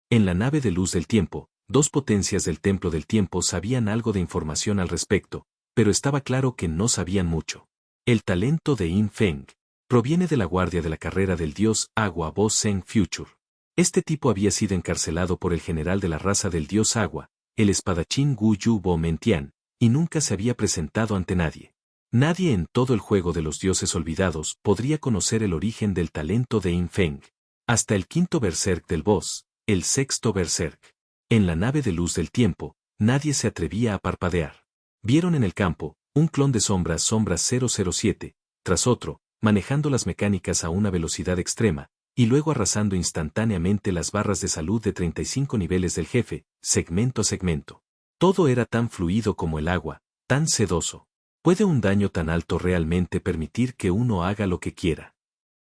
En la nave de luz del tiempo, 2 potencias del templo del tiempo sabían algo de información al respecto, pero estaba claro que no sabían mucho. El talento de Infeng proviene de la guardia de la carrera del dios agua Bo Seng Future. Este tipo había sido encarcelado por el general de la raza del dios agua, el espadachín Gu Yu Bo Mentian, y nunca se había presentado ante nadie. Nadie en todo el juego de los dioses olvidados podría conocer el origen del talento de Infeng. Hasta el 5º Berserk del boss, el 6º Berserk. En la nave de luz del tiempo, nadie se atrevía a parpadear. Vieron en el campo un clon de sombra 007, tras otro, manejando las mecánicas a una velocidad extrema, y luego arrasando instantáneamente las barras de salud de 35 niveles del jefe, segmento a segmento. Todo era tan fluido como el agua, tan sedoso. ¿Puede un daño tan alto realmente permitir que uno haga lo que quiera?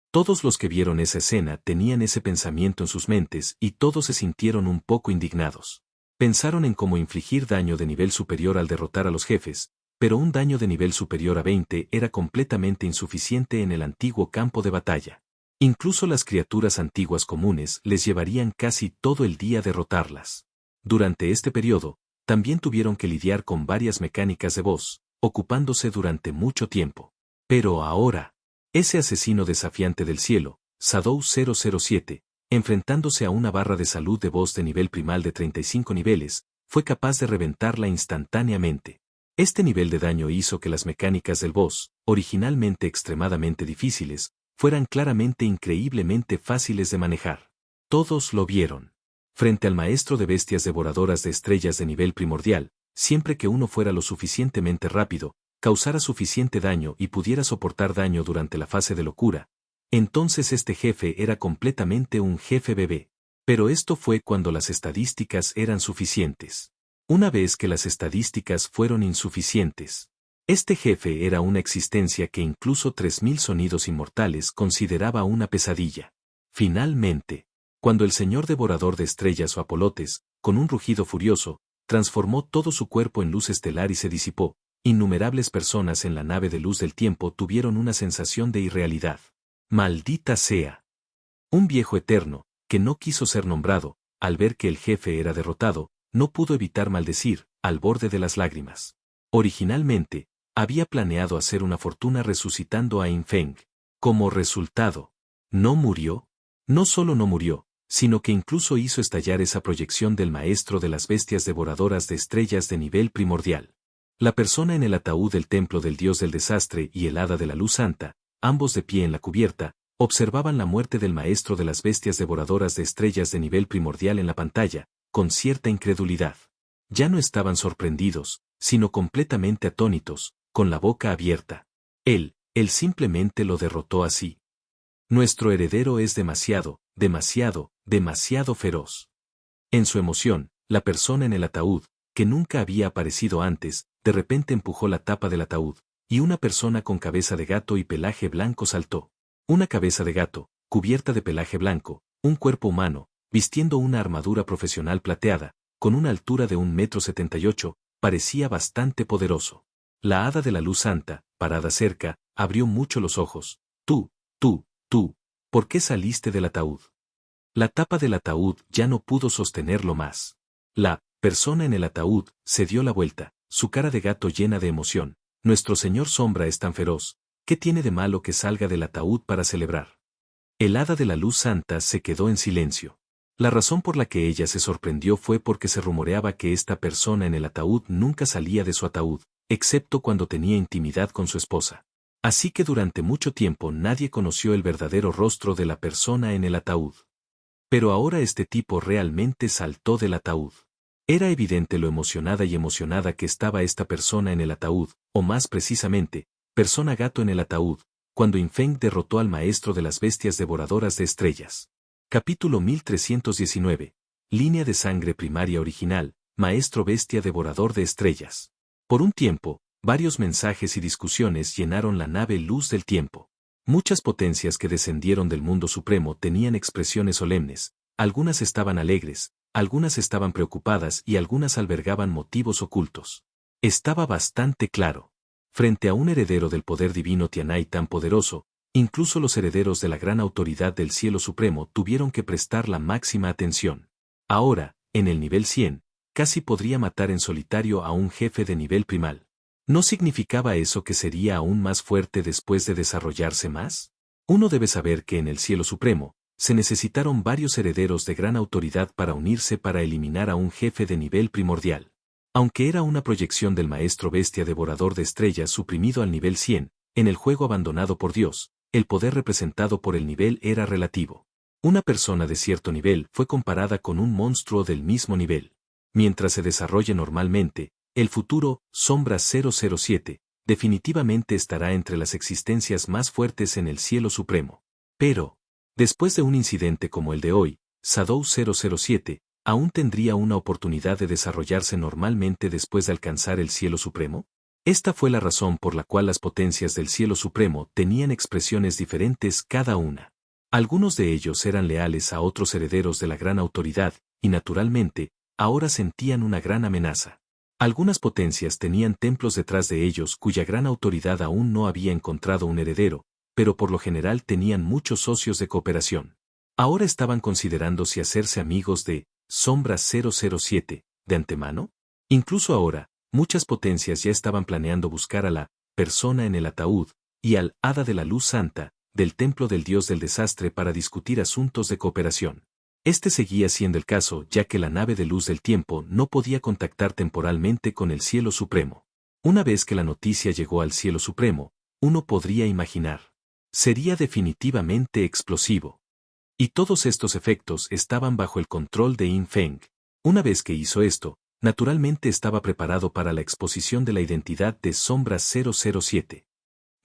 Todos los que vieron esa escena tenían ese pensamiento en sus mentes y todos se sintieron un poco indignados. Pensaron en cómo infligir daño de nivel superior al derrotar a los jefes, pero un daño de nivel superior a 20 era completamente insuficiente en el antiguo campo de batalla. Incluso las criaturas antiguas comunes les llevarían casi todo el día derrotarlas. Durante este periodo, también tuvieron que lidiar con varias mecánicas de boss, ocupándose durante mucho tiempo. Pero ahora, ese asesino desafiante del cielo, Shadow 007, enfrentándose a una barra de salud de boss de nivel primal de 35 niveles, fue capaz de reventarla instantáneamente. Este nivel de daño hizo que las mecánicas del boss, originalmente extremadamente difíciles, fueran claramente increíblemente fáciles de manejar. Todos lo vieron. Frente al maestro de bestias devoradoras de estrellas de nivel primordial, siempre que uno fuera lo suficientemente rápido, causara suficiente daño y pudiera soportar daño durante la fase de locura, entonces este jefe era completamente un jefe bebé. Pero esto fue cuando las estadísticas eran suficientes. Una vez que las estadísticas fueron insuficientes, este jefe era una existencia que incluso 3000 sonidos inmortales consideraba una pesadilla. Finalmente, cuando el señor devorador de estrellas o apolotes, con un rugido furioso, transformó todo su cuerpo en luz estelar y se disipó, innumerables personas en la nave de luz del tiempo tuvieron una sensación de irrealidad. ¡Maldita sea! Un viejo eterno, que no quiso ser nombrado, al ver que el jefe era derrotado, no pudo evitar maldecir, al borde de las lágrimas. Originalmente, había planeado hacer una fortuna resucitando a Infeng. Como resultado, ¿no murió? No solo no murió, sino que incluso hizo estallar esa proyección del maestro de las bestias devoradoras de estrellas de nivel primordial. La persona en el ataúd del templo del dios del desastre y el hada de la luz santa, ambos de pie en la cubierta, observaban la muerte del maestro de las bestias devoradoras de estrellas de nivel primordial en la pantalla, con cierta incredulidad. Ya no estaban sorprendidos, sino completamente atónitos, con la boca abierta. Él simplemente lo derrotó así. Nuestro heredero es demasiado, demasiado feroz. En su emoción, la persona en el ataúd, que nunca había aparecido antes, de repente empujó la tapa del ataúd, y una persona con cabeza de gato y pelaje blanco saltó. Una cabeza de gato, cubierta de pelaje blanco, un cuerpo humano, vistiendo una armadura profesional plateada, con una altura de 1,78 m, parecía bastante poderoso. La hada de la luz santa, parada cerca, abrió mucho los ojos. Tú, ¿por qué saliste del ataúd? La tapa del ataúd ya no pudo sostenerlo más. La persona en el ataúd se dio la vuelta, su cara de gato llena de emoción. Nuestro señor Sombra es tan feroz, ¿qué tiene de malo que salga del ataúd para celebrar? El hada de la luz santa se quedó en silencio. La razón por la que ella se sorprendió fue porque se rumoreaba que esta persona en el ataúd nunca salía de su ataúd, excepto cuando tenía intimidad con su esposa. Así que durante mucho tiempo nadie conoció el verdadero rostro de la persona en el ataúd. Pero ahora este tipo realmente saltó del ataúd. Era evidente lo emocionada que estaba esta persona en el ataúd, o más precisamente, persona gato en el ataúd, cuando Infeng derrotó al maestro de las bestias devoradoras de estrellas. Capítulo 1319. Línea de sangre primaria original, maestro bestia devorador de estrellas. Por un tiempo, varios mensajes y discusiones llenaron la nave Luz del Tiempo. Muchas potencias que descendieron del mundo supremo tenían expresiones solemnes, algunas estaban alegres, algunas estaban preocupadas y algunas albergaban motivos ocultos. Estaba bastante claro. Frente a un heredero del poder divino Tianai tan poderoso, incluso los herederos de la gran autoridad del cielo supremo tuvieron que prestar la máxima atención. Ahora, en el nivel 100, casi podría matar en solitario a un jefe de nivel primal. ¿No significaba eso que sería aún más fuerte después de desarrollarse más? Uno debe saber que en el cielo supremo, se necesitaron varios herederos de gran autoridad para unirse para eliminar a un jefe de nivel primordial. Aunque era una proyección del maestro bestia devorador de estrellas suprimido al nivel 100, en el juego abandonado por Dios, el poder representado por el nivel era relativo. Una persona de cierto nivel fue comparada con un monstruo del mismo nivel. Mientras se desarrolle normalmente, el futuro, Sombra 007, definitivamente estará entre las existencias más fuertes en el cielo supremo. Pero, después de un incidente como el de hoy, Shadow 007, ¿aún tendría una oportunidad de desarrollarse normalmente después de alcanzar el cielo supremo? Esta fue la razón por la cual las potencias del cielo supremo tenían expresiones diferentes cada una. Algunos de ellos eran leales a otros herederos de la gran autoridad, y naturalmente, ahora sentían una gran amenaza. Algunas potencias tenían templos detrás de ellos cuya gran autoridad aún no había encontrado un heredero, pero por lo general tenían muchos socios de cooperación. Ahora estaban considerando si hacerse amigos de Sombra 007, de antemano. Incluso ahora, muchas potencias ya estaban planeando buscar a la persona en el ataúd y al Hada de la Luz Santa, del templo del dios del desastre para discutir asuntos de cooperación. Este seguía siendo el caso ya que la nave de luz del tiempo no podía contactar temporalmente con el cielo supremo. Una vez que la noticia llegó al cielo supremo, uno podría imaginar. Sería definitivamente explosivo. Y todos estos efectos estaban bajo el control de Yin Feng. Una vez que hizo esto, naturalmente estaba preparado para la exposición de la identidad de Sombra 007.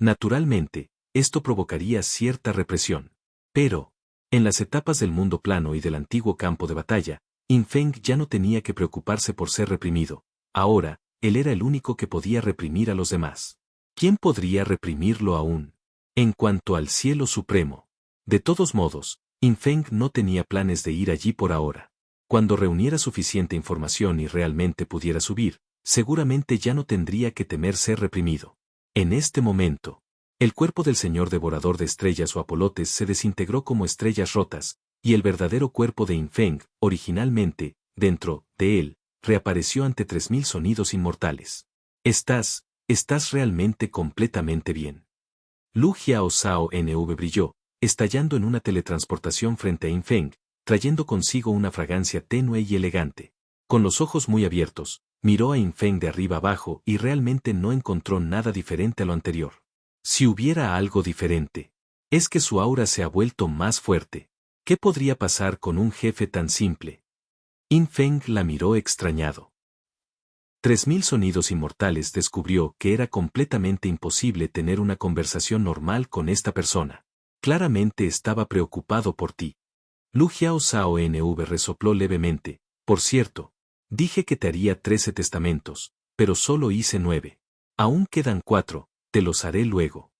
Naturalmente, esto provocaría cierta represión. Pero, en las etapas del mundo plano y del antiguo campo de batalla, Yin Feng ya no tenía que preocuparse por ser reprimido. Ahora, él era el único que podía reprimir a los demás. ¿Quién podría reprimirlo aún? En cuanto al cielo supremo. De todos modos, Yin Feng no tenía planes de ir allí por ahora. Cuando reuniera suficiente información y realmente pudiera subir, seguramente ya no tendría que temer ser reprimido. En este momento, el cuerpo del señor devorador de estrellas o apolotes se desintegró como estrellas rotas, y el verdadero cuerpo de Yin Feng, originalmente, dentro de él, reapareció ante 3000 sonidos inmortales. Estás realmente completamente bien. Lu Jiao Sao NV brilló, estallando en una teletransportación frente a Yin Feng, trayendo consigo una fragancia tenue y elegante. Con los ojos muy abiertos, miró a Yin Feng de arriba abajo y realmente no encontró nada diferente a lo anterior. Si hubiera algo diferente, es que su aura se ha vuelto más fuerte. ¿Qué podría pasar con un jefe tan simple? Yin Feng la miró extrañado. 3000 sonidos inmortales descubrió que era completamente imposible tener una conversación normal con esta persona. Claramente estaba preocupado por ti. Lu Jiao Sao NV resopló levemente. Por cierto, dije que te haría 13 testamentos, pero solo hice 9. Aún quedan 4, te los haré luego.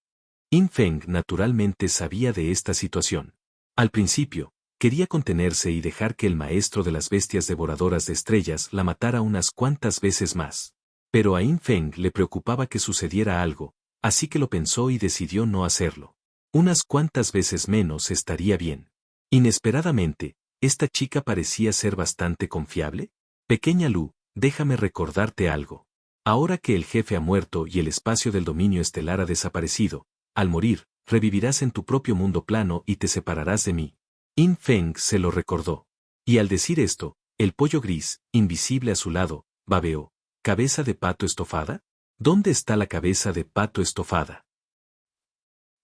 Yin Feng naturalmente sabía de esta situación. Al principio, quería contenerse y dejar que el maestro de las bestias devoradoras de estrellas la matara unas cuantas veces más. Pero a Yin Feng le preocupaba que sucediera algo, así que lo pensó y decidió no hacerlo. Unas cuantas veces menos estaría bien. Inesperadamente, ¿esta chica parecía ser bastante confiable? Pequeña Lu, déjame recordarte algo. Ahora que el jefe ha muerto y el espacio del dominio estelar ha desaparecido, al morir, revivirás en tu propio mundo plano y te separarás de mí. Yin Feng se lo recordó. Y al decir esto, el pollo gris, invisible a su lado, babeó. ¿Cabeza de pato estofada? ¿Dónde está la cabeza de pato estofada?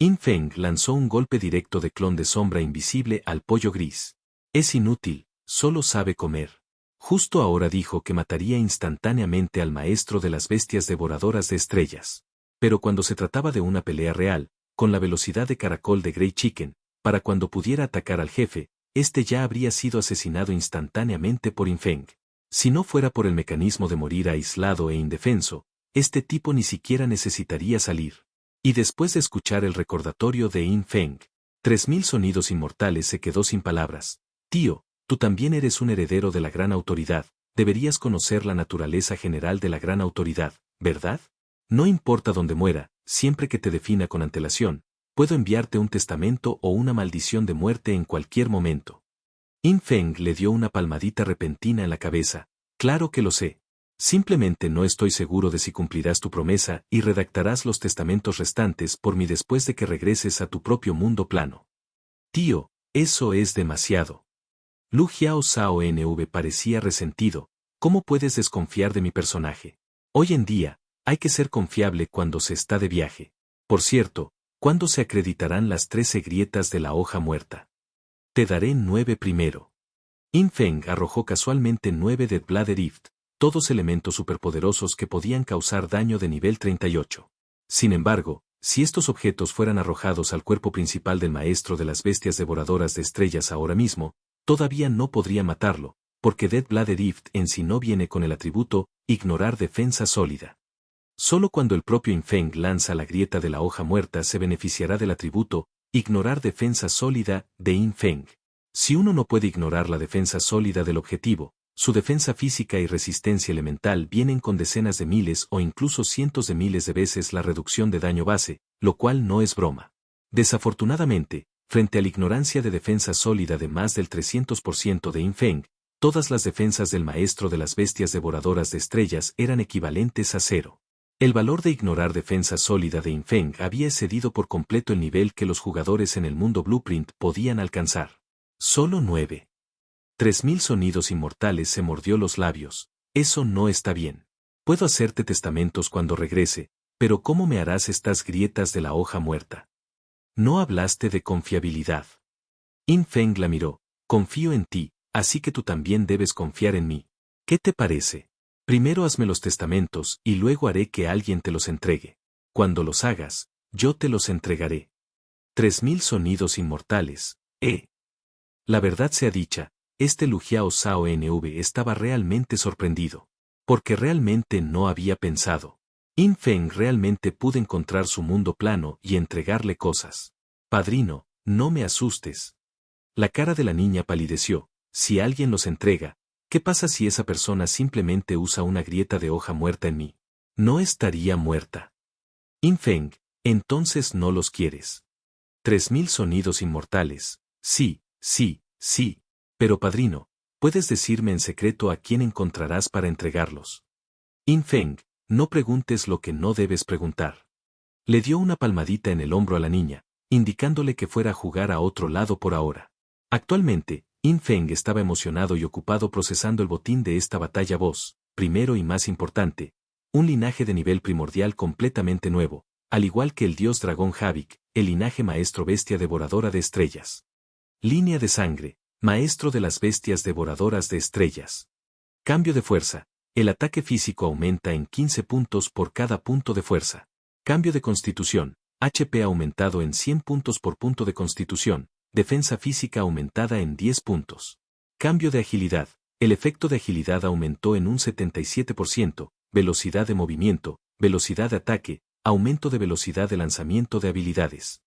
Yin Feng lanzó un golpe directo de clon de sombra invisible al pollo gris. Es inútil, solo sabe comer. Justo ahora dijo que mataría instantáneamente al maestro de las bestias devoradoras de estrellas. Pero cuando se trataba de una pelea real, con la velocidad de caracol de Grey Chicken, para cuando pudiera atacar al jefe, este ya habría sido asesinado instantáneamente por Yin Feng. Si no fuera por el mecanismo de morir aislado e indefenso, este tipo ni siquiera necesitaría salir. Y después de escuchar el recordatorio de Yin Feng, 3000 sonidos inmortales se quedó sin palabras. Tío, tú también eres un heredero de la gran autoridad, deberías conocer la naturaleza general de la gran autoridad, ¿verdad? No importa dónde muera, siempre que te defina con antelación, puedo enviarte un testamento o una maldición de muerte en cualquier momento. Yin Feng le dio una palmadita repentina en la cabeza. Claro que lo sé. Simplemente no estoy seguro de si cumplirás tu promesa y redactarás los testamentos restantes por mí después de que regreses a tu propio mundo plano. Tío, eso es demasiado. Lu Jiao Sao NV parecía resentido. ¿Cómo puedes desconfiar de mi personaje? Hoy en día, hay que ser confiable cuando se está de viaje. Por cierto, ¿cuándo se acreditarán las 13 grietas de la hoja muerta? Te daré 9 primero. Yin Feng arrojó casualmente 9 de Blood Rift, todos elementos superpoderosos que podían causar daño de nivel 38. Sin embargo, si estos objetos fueran arrojados al cuerpo principal del maestro de las bestias devoradoras de estrellas ahora mismo, todavía no podría matarlo, porque Dead Blood Rift en sí no viene con el atributo ignorar defensa sólida. Solo cuando el propio Yin Feng lanza la grieta de la hoja muerta se beneficiará del atributo ignorar defensa sólida de Yin Feng. Si uno no puede ignorar la defensa sólida del objetivo, su defensa física y resistencia elemental vienen con decenas de miles o incluso cientos de miles de veces la reducción de daño base, lo cual no es broma. Desafortunadamente, frente a la ignorancia de defensa sólida de más del 300% de Yin Feng, todas las defensas del maestro de las bestias devoradoras de estrellas eran equivalentes a cero. El valor de ignorar defensa sólida de Yin Feng había excedido por completo el nivel que los jugadores en el mundo Blueprint podían alcanzar. Solo 9. 3000 sonidos inmortales se mordió los labios. Eso no está bien. Puedo hacerte testamentos cuando regrese, pero ¿cómo me harás estas grietas de la hoja muerta? No hablaste de confiabilidad. Yin Feng la miró. Confío en ti, así que tú también debes confiar en mí. ¿Qué te parece? Primero hazme los testamentos y luego haré que alguien te los entregue. Cuando los hagas, yo te los entregaré. 3000 sonidos inmortales, La verdad sea dicha, Lu Jiao Sao NV estaba realmente sorprendido. Porque realmente no había pensado. Yin Feng realmente pudo encontrar su mundo plano y entregarle cosas. Padrino, no me asustes. La cara de la niña palideció. Si alguien los entrega, ¿qué pasa si esa persona simplemente usa una grieta de hoja muerta en mí? No estaría muerta. Yin Feng, entonces no los quieres. 3000 sonidos inmortales. Sí, sí, sí. Pero padrino, ¿puedes decirme en secreto a quién encontrarás para entregarlos? Yin Feng, no preguntes lo que no debes preguntar. Le dio una palmadita en el hombro a la niña, indicándole que fuera a jugar a otro lado por ahora. Actualmente, Yin Feng estaba emocionado y ocupado procesando el botín de esta batalla boss, primero y más importante, un linaje de nivel primordial completamente nuevo, al igual que el dios dragón Havik, el linaje maestro bestia devoradora de estrellas. Línea de sangre, maestro de las bestias devoradoras de estrellas. Cambio de fuerza. El ataque físico aumenta en 15 puntos por cada punto de fuerza. Cambio de constitución. HP aumentado en 100 puntos por punto de constitución. Defensa física aumentada en 10 puntos. Cambio de agilidad. El efecto de agilidad aumentó en un 77%. Velocidad de movimiento, velocidad de ataque, aumento de velocidad de lanzamiento de habilidades.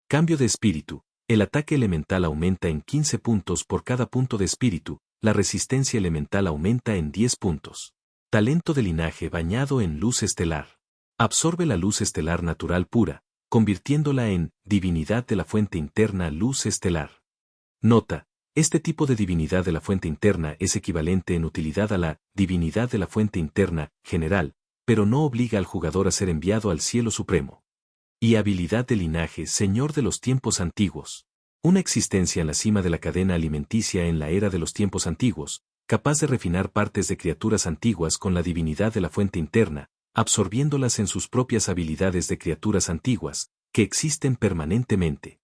Cambio de espíritu. El ataque elemental aumenta en 15 puntos por cada punto de espíritu. La resistencia elemental aumenta en 10 puntos. Talento de linaje bañado en luz estelar. Absorbe la luz estelar natural pura, convirtiéndola en divinidad de la fuente interna luz estelar. Nota, este tipo de divinidad de la fuente interna es equivalente en utilidad a la divinidad de la fuente interna general, pero no obliga al jugador a ser enviado al cielo supremo. Y habilidad de linaje señor de los tiempos antiguos. Una existencia en la cima de la cadena alimenticia en la era de los tiempos antiguos, capaz de refinar partes de criaturas antiguas con la divinidad de la fuente interna, absorbiéndolas en sus propias habilidades de criaturas antiguas, que existen permanentemente.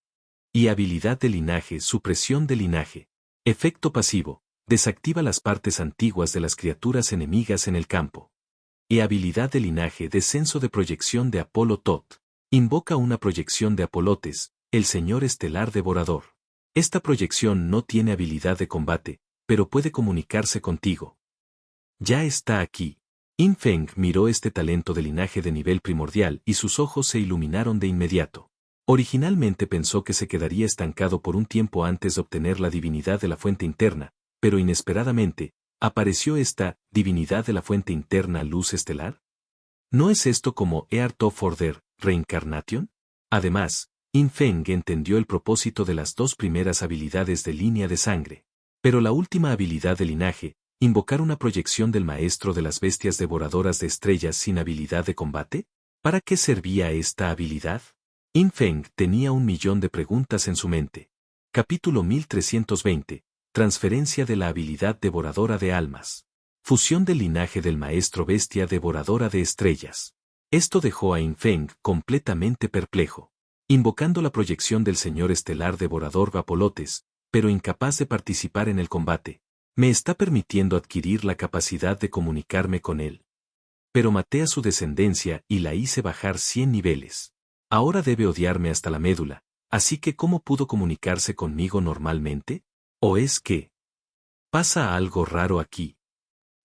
Y habilidad de linaje, supresión de linaje. Efecto pasivo, desactiva las partes antiguas de las criaturas enemigas en el campo. Y habilidad de linaje, descenso de proyección de Apolo Tot. Invoca una proyección de Apolotes, el señor estelar devorador. Esta proyección no tiene habilidad de combate, pero puede comunicarse contigo. Ya está aquí. Yin Feng miró este talento de linaje de nivel primordial y sus ojos se iluminaron de inmediato. Originalmente pensó que se quedaría estancado por un tiempo antes de obtener la divinidad de la fuente interna, pero inesperadamente, apareció esta divinidad de la fuente interna luz estelar. ¿No es esto como Art of Order, Reincarnation? Además, Yin Feng entendió el propósito de las dos primeras habilidades de línea de sangre. Pero la última habilidad de linaje, invocar una proyección del maestro de las bestias devoradoras de estrellas sin habilidad de combate, ¿para qué servía esta habilidad? Yin Feng tenía 1.000.000 de preguntas en su mente. Capítulo 1320. Transferencia de la habilidad devoradora de almas. Fusión del linaje del maestro bestia devoradora de estrellas. Esto dejó a Yin Feng completamente perplejo. Invocando la proyección del señor estelar devorador Vapolotes, pero incapaz de participar en el combate, me está permitiendo adquirir la capacidad de comunicarme con él. Pero maté a su descendencia y la hice bajar 100 niveles. Ahora debe odiarme hasta la médula, así que ¿cómo pudo comunicarse conmigo normalmente? ¿O es que pasa algo raro aquí?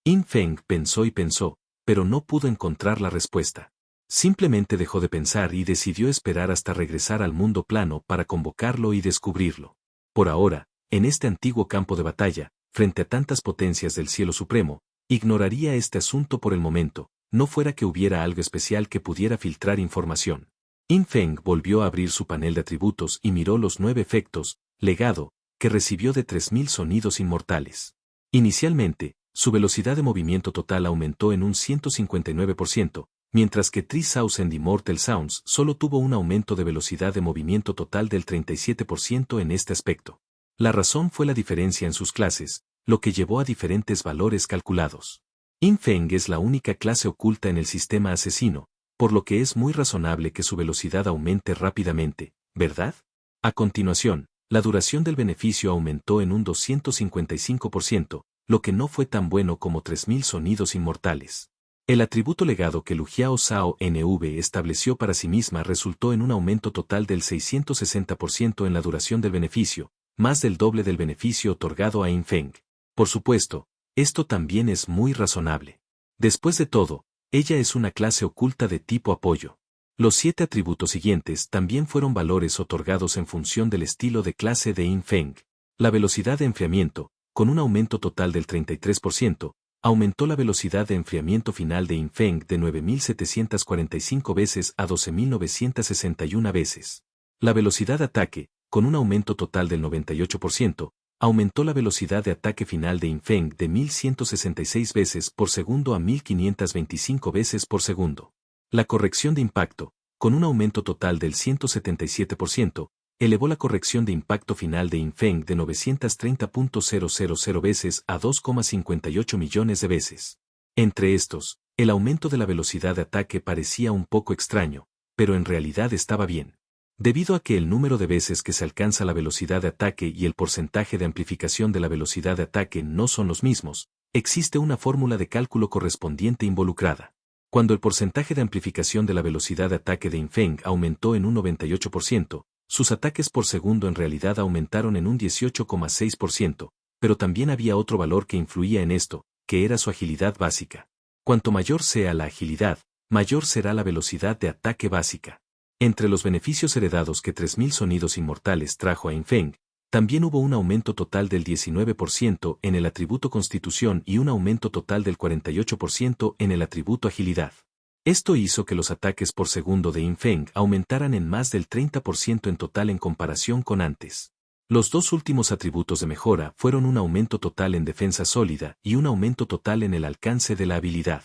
Yin Feng pensó y pensó, pero no pudo encontrar la respuesta. Simplemente dejó de pensar y decidió esperar hasta regresar al mundo plano para convocarlo y descubrirlo. Por ahora, en este antiguo campo de batalla, frente a tantas potencias del cielo supremo, ignoraría este asunto por el momento, no fuera que hubiera algo especial que pudiera filtrar información. Yin Feng volvió a abrir su panel de atributos y miró los 9 efectos, legado, que recibió de 3000 sonidos inmortales. Inicialmente, su velocidad de movimiento total aumentó en un 159%, mientras que 3000 Immortal Sounds solo tuvo un aumento de velocidad de movimiento total del 37% en este aspecto. La razón fue la diferencia en sus clases, lo que llevó a diferentes valores calculados. Yin Feng es la única clase oculta en el sistema asesino, por lo que es muy razonable que su velocidad aumente rápidamente, ¿verdad? A continuación, la duración del beneficio aumentó en un 255%, lo que no fue tan bueno como 3000 sonidos inmortales. El atributo legado que Lu Jiao Zhao NV estableció para sí misma resultó en un aumento total del 660% en la duración del beneficio, más del doble del beneficio otorgado a Yin Feng. Por supuesto, esto también es muy razonable. Después de todo, ella es una clase oculta de tipo apoyo. Los 7 atributos siguientes también fueron valores otorgados en función del estilo de clase de Yin Feng. La velocidad de enfriamiento, con un aumento total del 33%, aumentó la velocidad de enfriamiento final de Yin Feng de 9745 veces a 12961 veces. La velocidad de ataque, con un aumento total del 98%, aumentó la velocidad de ataque final de Yin Feng de 1166 veces por segundo a 1525 veces por segundo. La corrección de impacto, con un aumento total del 177%, elevó la corrección de impacto final de Yin Feng de 930.000 veces a 2,58 millones de veces. Entre estos, el aumento de la velocidad de ataque parecía un poco extraño, pero en realidad estaba bien. Debido a que el número de veces que se alcanza la velocidad de ataque y el porcentaje de amplificación de la velocidad de ataque no son los mismos, existe una fórmula de cálculo correspondiente involucrada. Cuando el porcentaje de amplificación de la velocidad de ataque de Yin Feng aumentó en un 98%, sus ataques por segundo en realidad aumentaron en un 18,6%, pero también había otro valor que influía en esto, que era su agilidad básica. Cuanto mayor sea la agilidad, mayor será la velocidad de ataque básica. Entre los beneficios heredados que 3000 sonidos inmortales trajo a Yin Feng, también hubo un aumento total del 19% en el atributo Constitución y un aumento total del 48% en el atributo Agilidad. Esto hizo que los ataques por segundo de Yin Feng aumentaran en más del 30% en total en comparación con antes. Los 2 últimos atributos de mejora fueron un aumento total en defensa sólida y un aumento total en el alcance de la habilidad.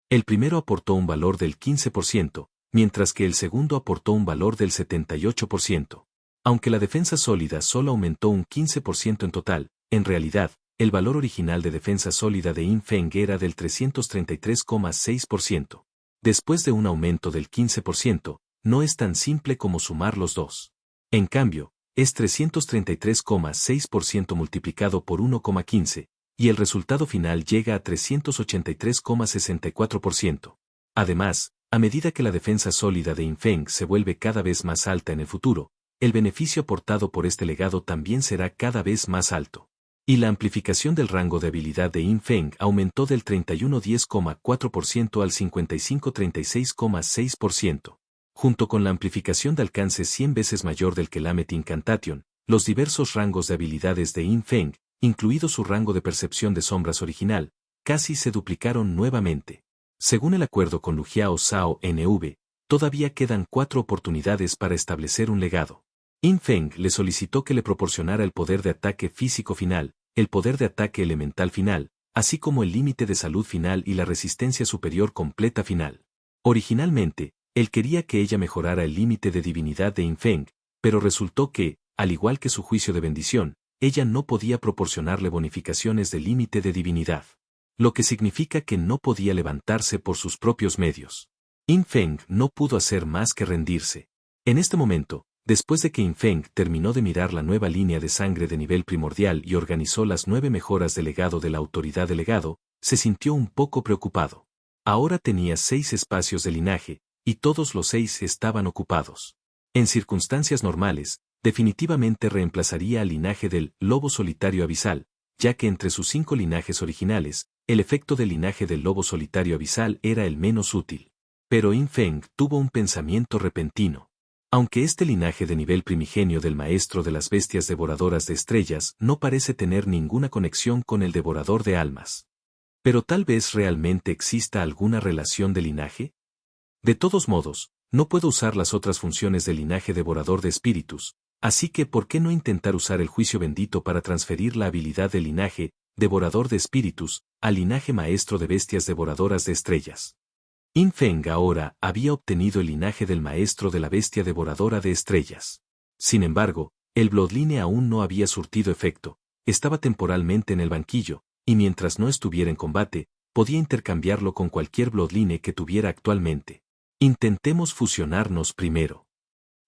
El primero aportó un valor del 15%, mientras que el segundo aportó un valor del 78%. Aunque la defensa sólida solo aumentó un 15% en total, en realidad, el valor original de defensa sólida de Yin Feng era del 333,6%. Después de un aumento del 15%, no es tan simple como sumar los dos. En cambio, es 333,6% multiplicado por 1,15, y el resultado final llega a 383,64%. Además, a medida que la defensa sólida de Yin Feng se vuelve cada vez más alta en el futuro, el beneficio aportado por este legado también será cada vez más alto. Y la amplificación del rango de habilidad de Yin Feng aumentó del 3110,4% al 5536,6%. Junto con la amplificación de alcance 100 veces mayor del Kelameth Incantation, los diversos rangos de habilidades de Yin Feng, incluido su rango de percepción de sombras original, casi se duplicaron nuevamente. Según el acuerdo con Lu Jiao Zhao NV, todavía quedan 4 oportunidades para establecer un legado. Yin Feng le solicitó que le proporcionara el poder de ataque físico final, el poder de ataque elemental final, así como el límite de salud final y la resistencia superior completa final. Originalmente, él quería que ella mejorara el límite de divinidad de Yin Feng, pero resultó que, al igual que su juicio de bendición, ella no podía proporcionarle bonificaciones de límite de divinidad. Lo que significa que no podía levantarse por sus propios medios. Yin Feng no pudo hacer más que rendirse. En este momento, después de que Yin Feng terminó de mirar la nueva línea de sangre de nivel primordial y organizó las 9 mejoras de legado de la autoridad de legado, se sintió un poco preocupado. Ahora tenía 6 espacios de linaje, y todos los 6 estaban ocupados. En circunstancias normales, definitivamente reemplazaría al linaje del lobo solitario abisal, ya que entre sus 5 linajes originales, el efecto del linaje del lobo solitario abisal era el menos útil. Pero Yin Feng tuvo un pensamiento repentino. Aunque este linaje de nivel primigenio del maestro de las bestias devoradoras de estrellas no parece tener ninguna conexión con el devorador de almas. Pero tal vez realmente exista alguna relación de linaje. De todos modos, no puedo usar las otras funciones del linaje devorador de espíritus, así que ¿por qué no intentar usar el juicio bendito para transferir la habilidad del linaje devorador de espíritus al linaje maestro de bestias devoradoras de estrellas? Yin Feng ahora había obtenido el linaje del maestro de la bestia devoradora de estrellas. Sin embargo, el Bloodline aún no había surtido efecto, estaba temporalmente en el banquillo, y mientras no estuviera en combate, podía intercambiarlo con cualquier Bloodline que tuviera actualmente. Intentemos fusionarnos primero.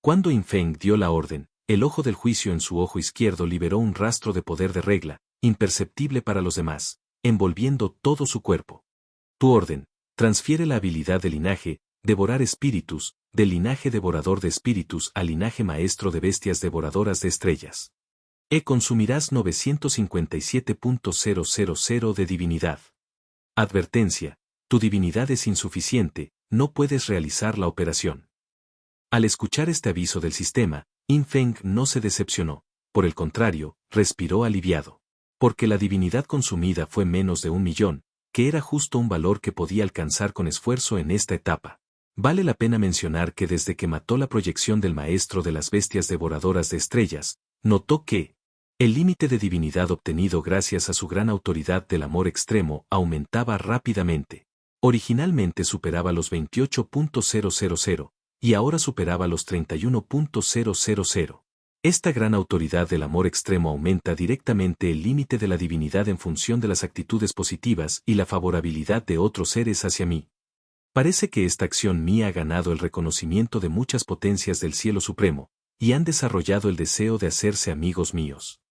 Cuando Yin Feng dio la orden, el ojo del juicio en su ojo izquierdo liberó un rastro de poder de regla, imperceptible para los demás, envolviendo todo su cuerpo. Tu orden. Transfiere la habilidad del linaje, devorar espíritus, del linaje devorador de espíritus al linaje maestro de bestias devoradoras de estrellas. Consumirás 957.000 de divinidad. Advertencia. Tu divinidad es insuficiente, no puedes realizar la operación. Al escuchar este aviso del sistema, Yin Feng no se decepcionó, por el contrario, respiró aliviado. Porque la divinidad consumida fue menos de 1.000.000, que era justo un valor que podía alcanzar con esfuerzo en esta etapa. Vale la pena mencionar que desde que mató la proyección del maestro de las bestias devoradoras de estrellas, notó que el límite de divinidad obtenido gracias a su gran autoridad del amor extremo aumentaba rápidamente. Originalmente superaba los 28.000, y ahora superaba los 31.000. Esta gran autoridad del amor extremo aumenta directamente el límite de la divinidad en función de las actitudes positivas y la favorabilidad de otros seres hacia mí. Parece que esta acción mía ha ganado el reconocimiento de muchas potencias del cielo supremo, y han desarrollado el deseo de hacerse amigos míos.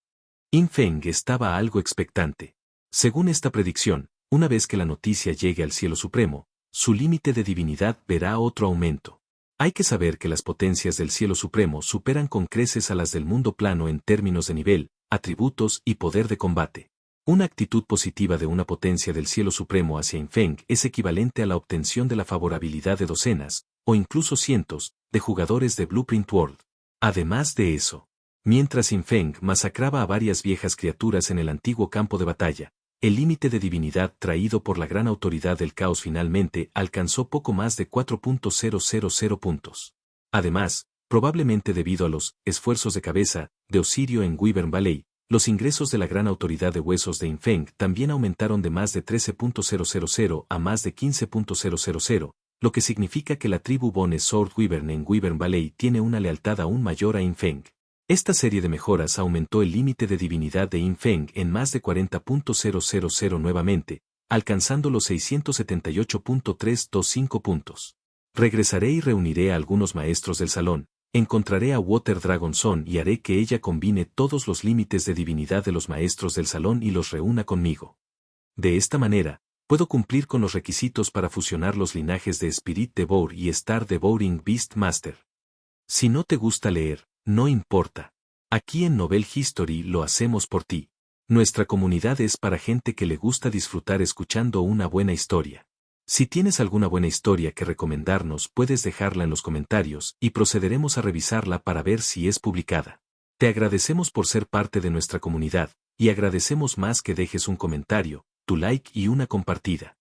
Yin Feng estaba algo expectante. Según esta predicción, una vez que la noticia llegue al cielo supremo, su límite de divinidad verá otro aumento. Hay que saber que las potencias del cielo supremo superan con creces a las del mundo plano en términos de nivel, atributos y poder de combate. Una actitud positiva de una potencia del cielo supremo hacia Yin Feng es equivalente a la obtención de la favorabilidad de docenas, o incluso cientos, de jugadores de Blueprint World. Además de eso, mientras Yin Feng masacraba a varias viejas criaturas en el antiguo campo de batalla, el límite de divinidad traído por la gran autoridad del caos finalmente alcanzó poco más de 4.000 puntos. Además, probablemente debido a los esfuerzos de cabeza de Osirio en Wyvern Valley, los ingresos de la gran autoridad de huesos de Yin Feng también aumentaron de más de 13.000 a más de 15.000, lo que significa que la tribu Bone Sword Wyvern en Wyvern Valley tiene una lealtad aún mayor a Yin Feng. Esta serie de mejoras aumentó el límite de divinidad de Yin Feng en más de 40.000 nuevamente, alcanzando los 678.325 puntos. Regresaré y reuniré a algunos maestros del salón, encontraré a Water Dragon Son y haré que ella combine todos los límites de divinidad de los maestros del salón y los reúna conmigo. De esta manera, puedo cumplir con los requisitos para fusionar los linajes de Spirit Devour y Star Devouring Beast Master. Si no te gusta leer, no importa. Aquí en Novel History lo hacemos por ti. Nuestra comunidad es para gente que le gusta disfrutar escuchando una buena historia. Si tienes alguna buena historia que recomendarnos, puedes dejarla en los comentarios y procederemos a revisarla para ver si es publicada. Te agradecemos por ser parte de nuestra comunidad, y agradecemos más que dejes un comentario, tu like y una compartida.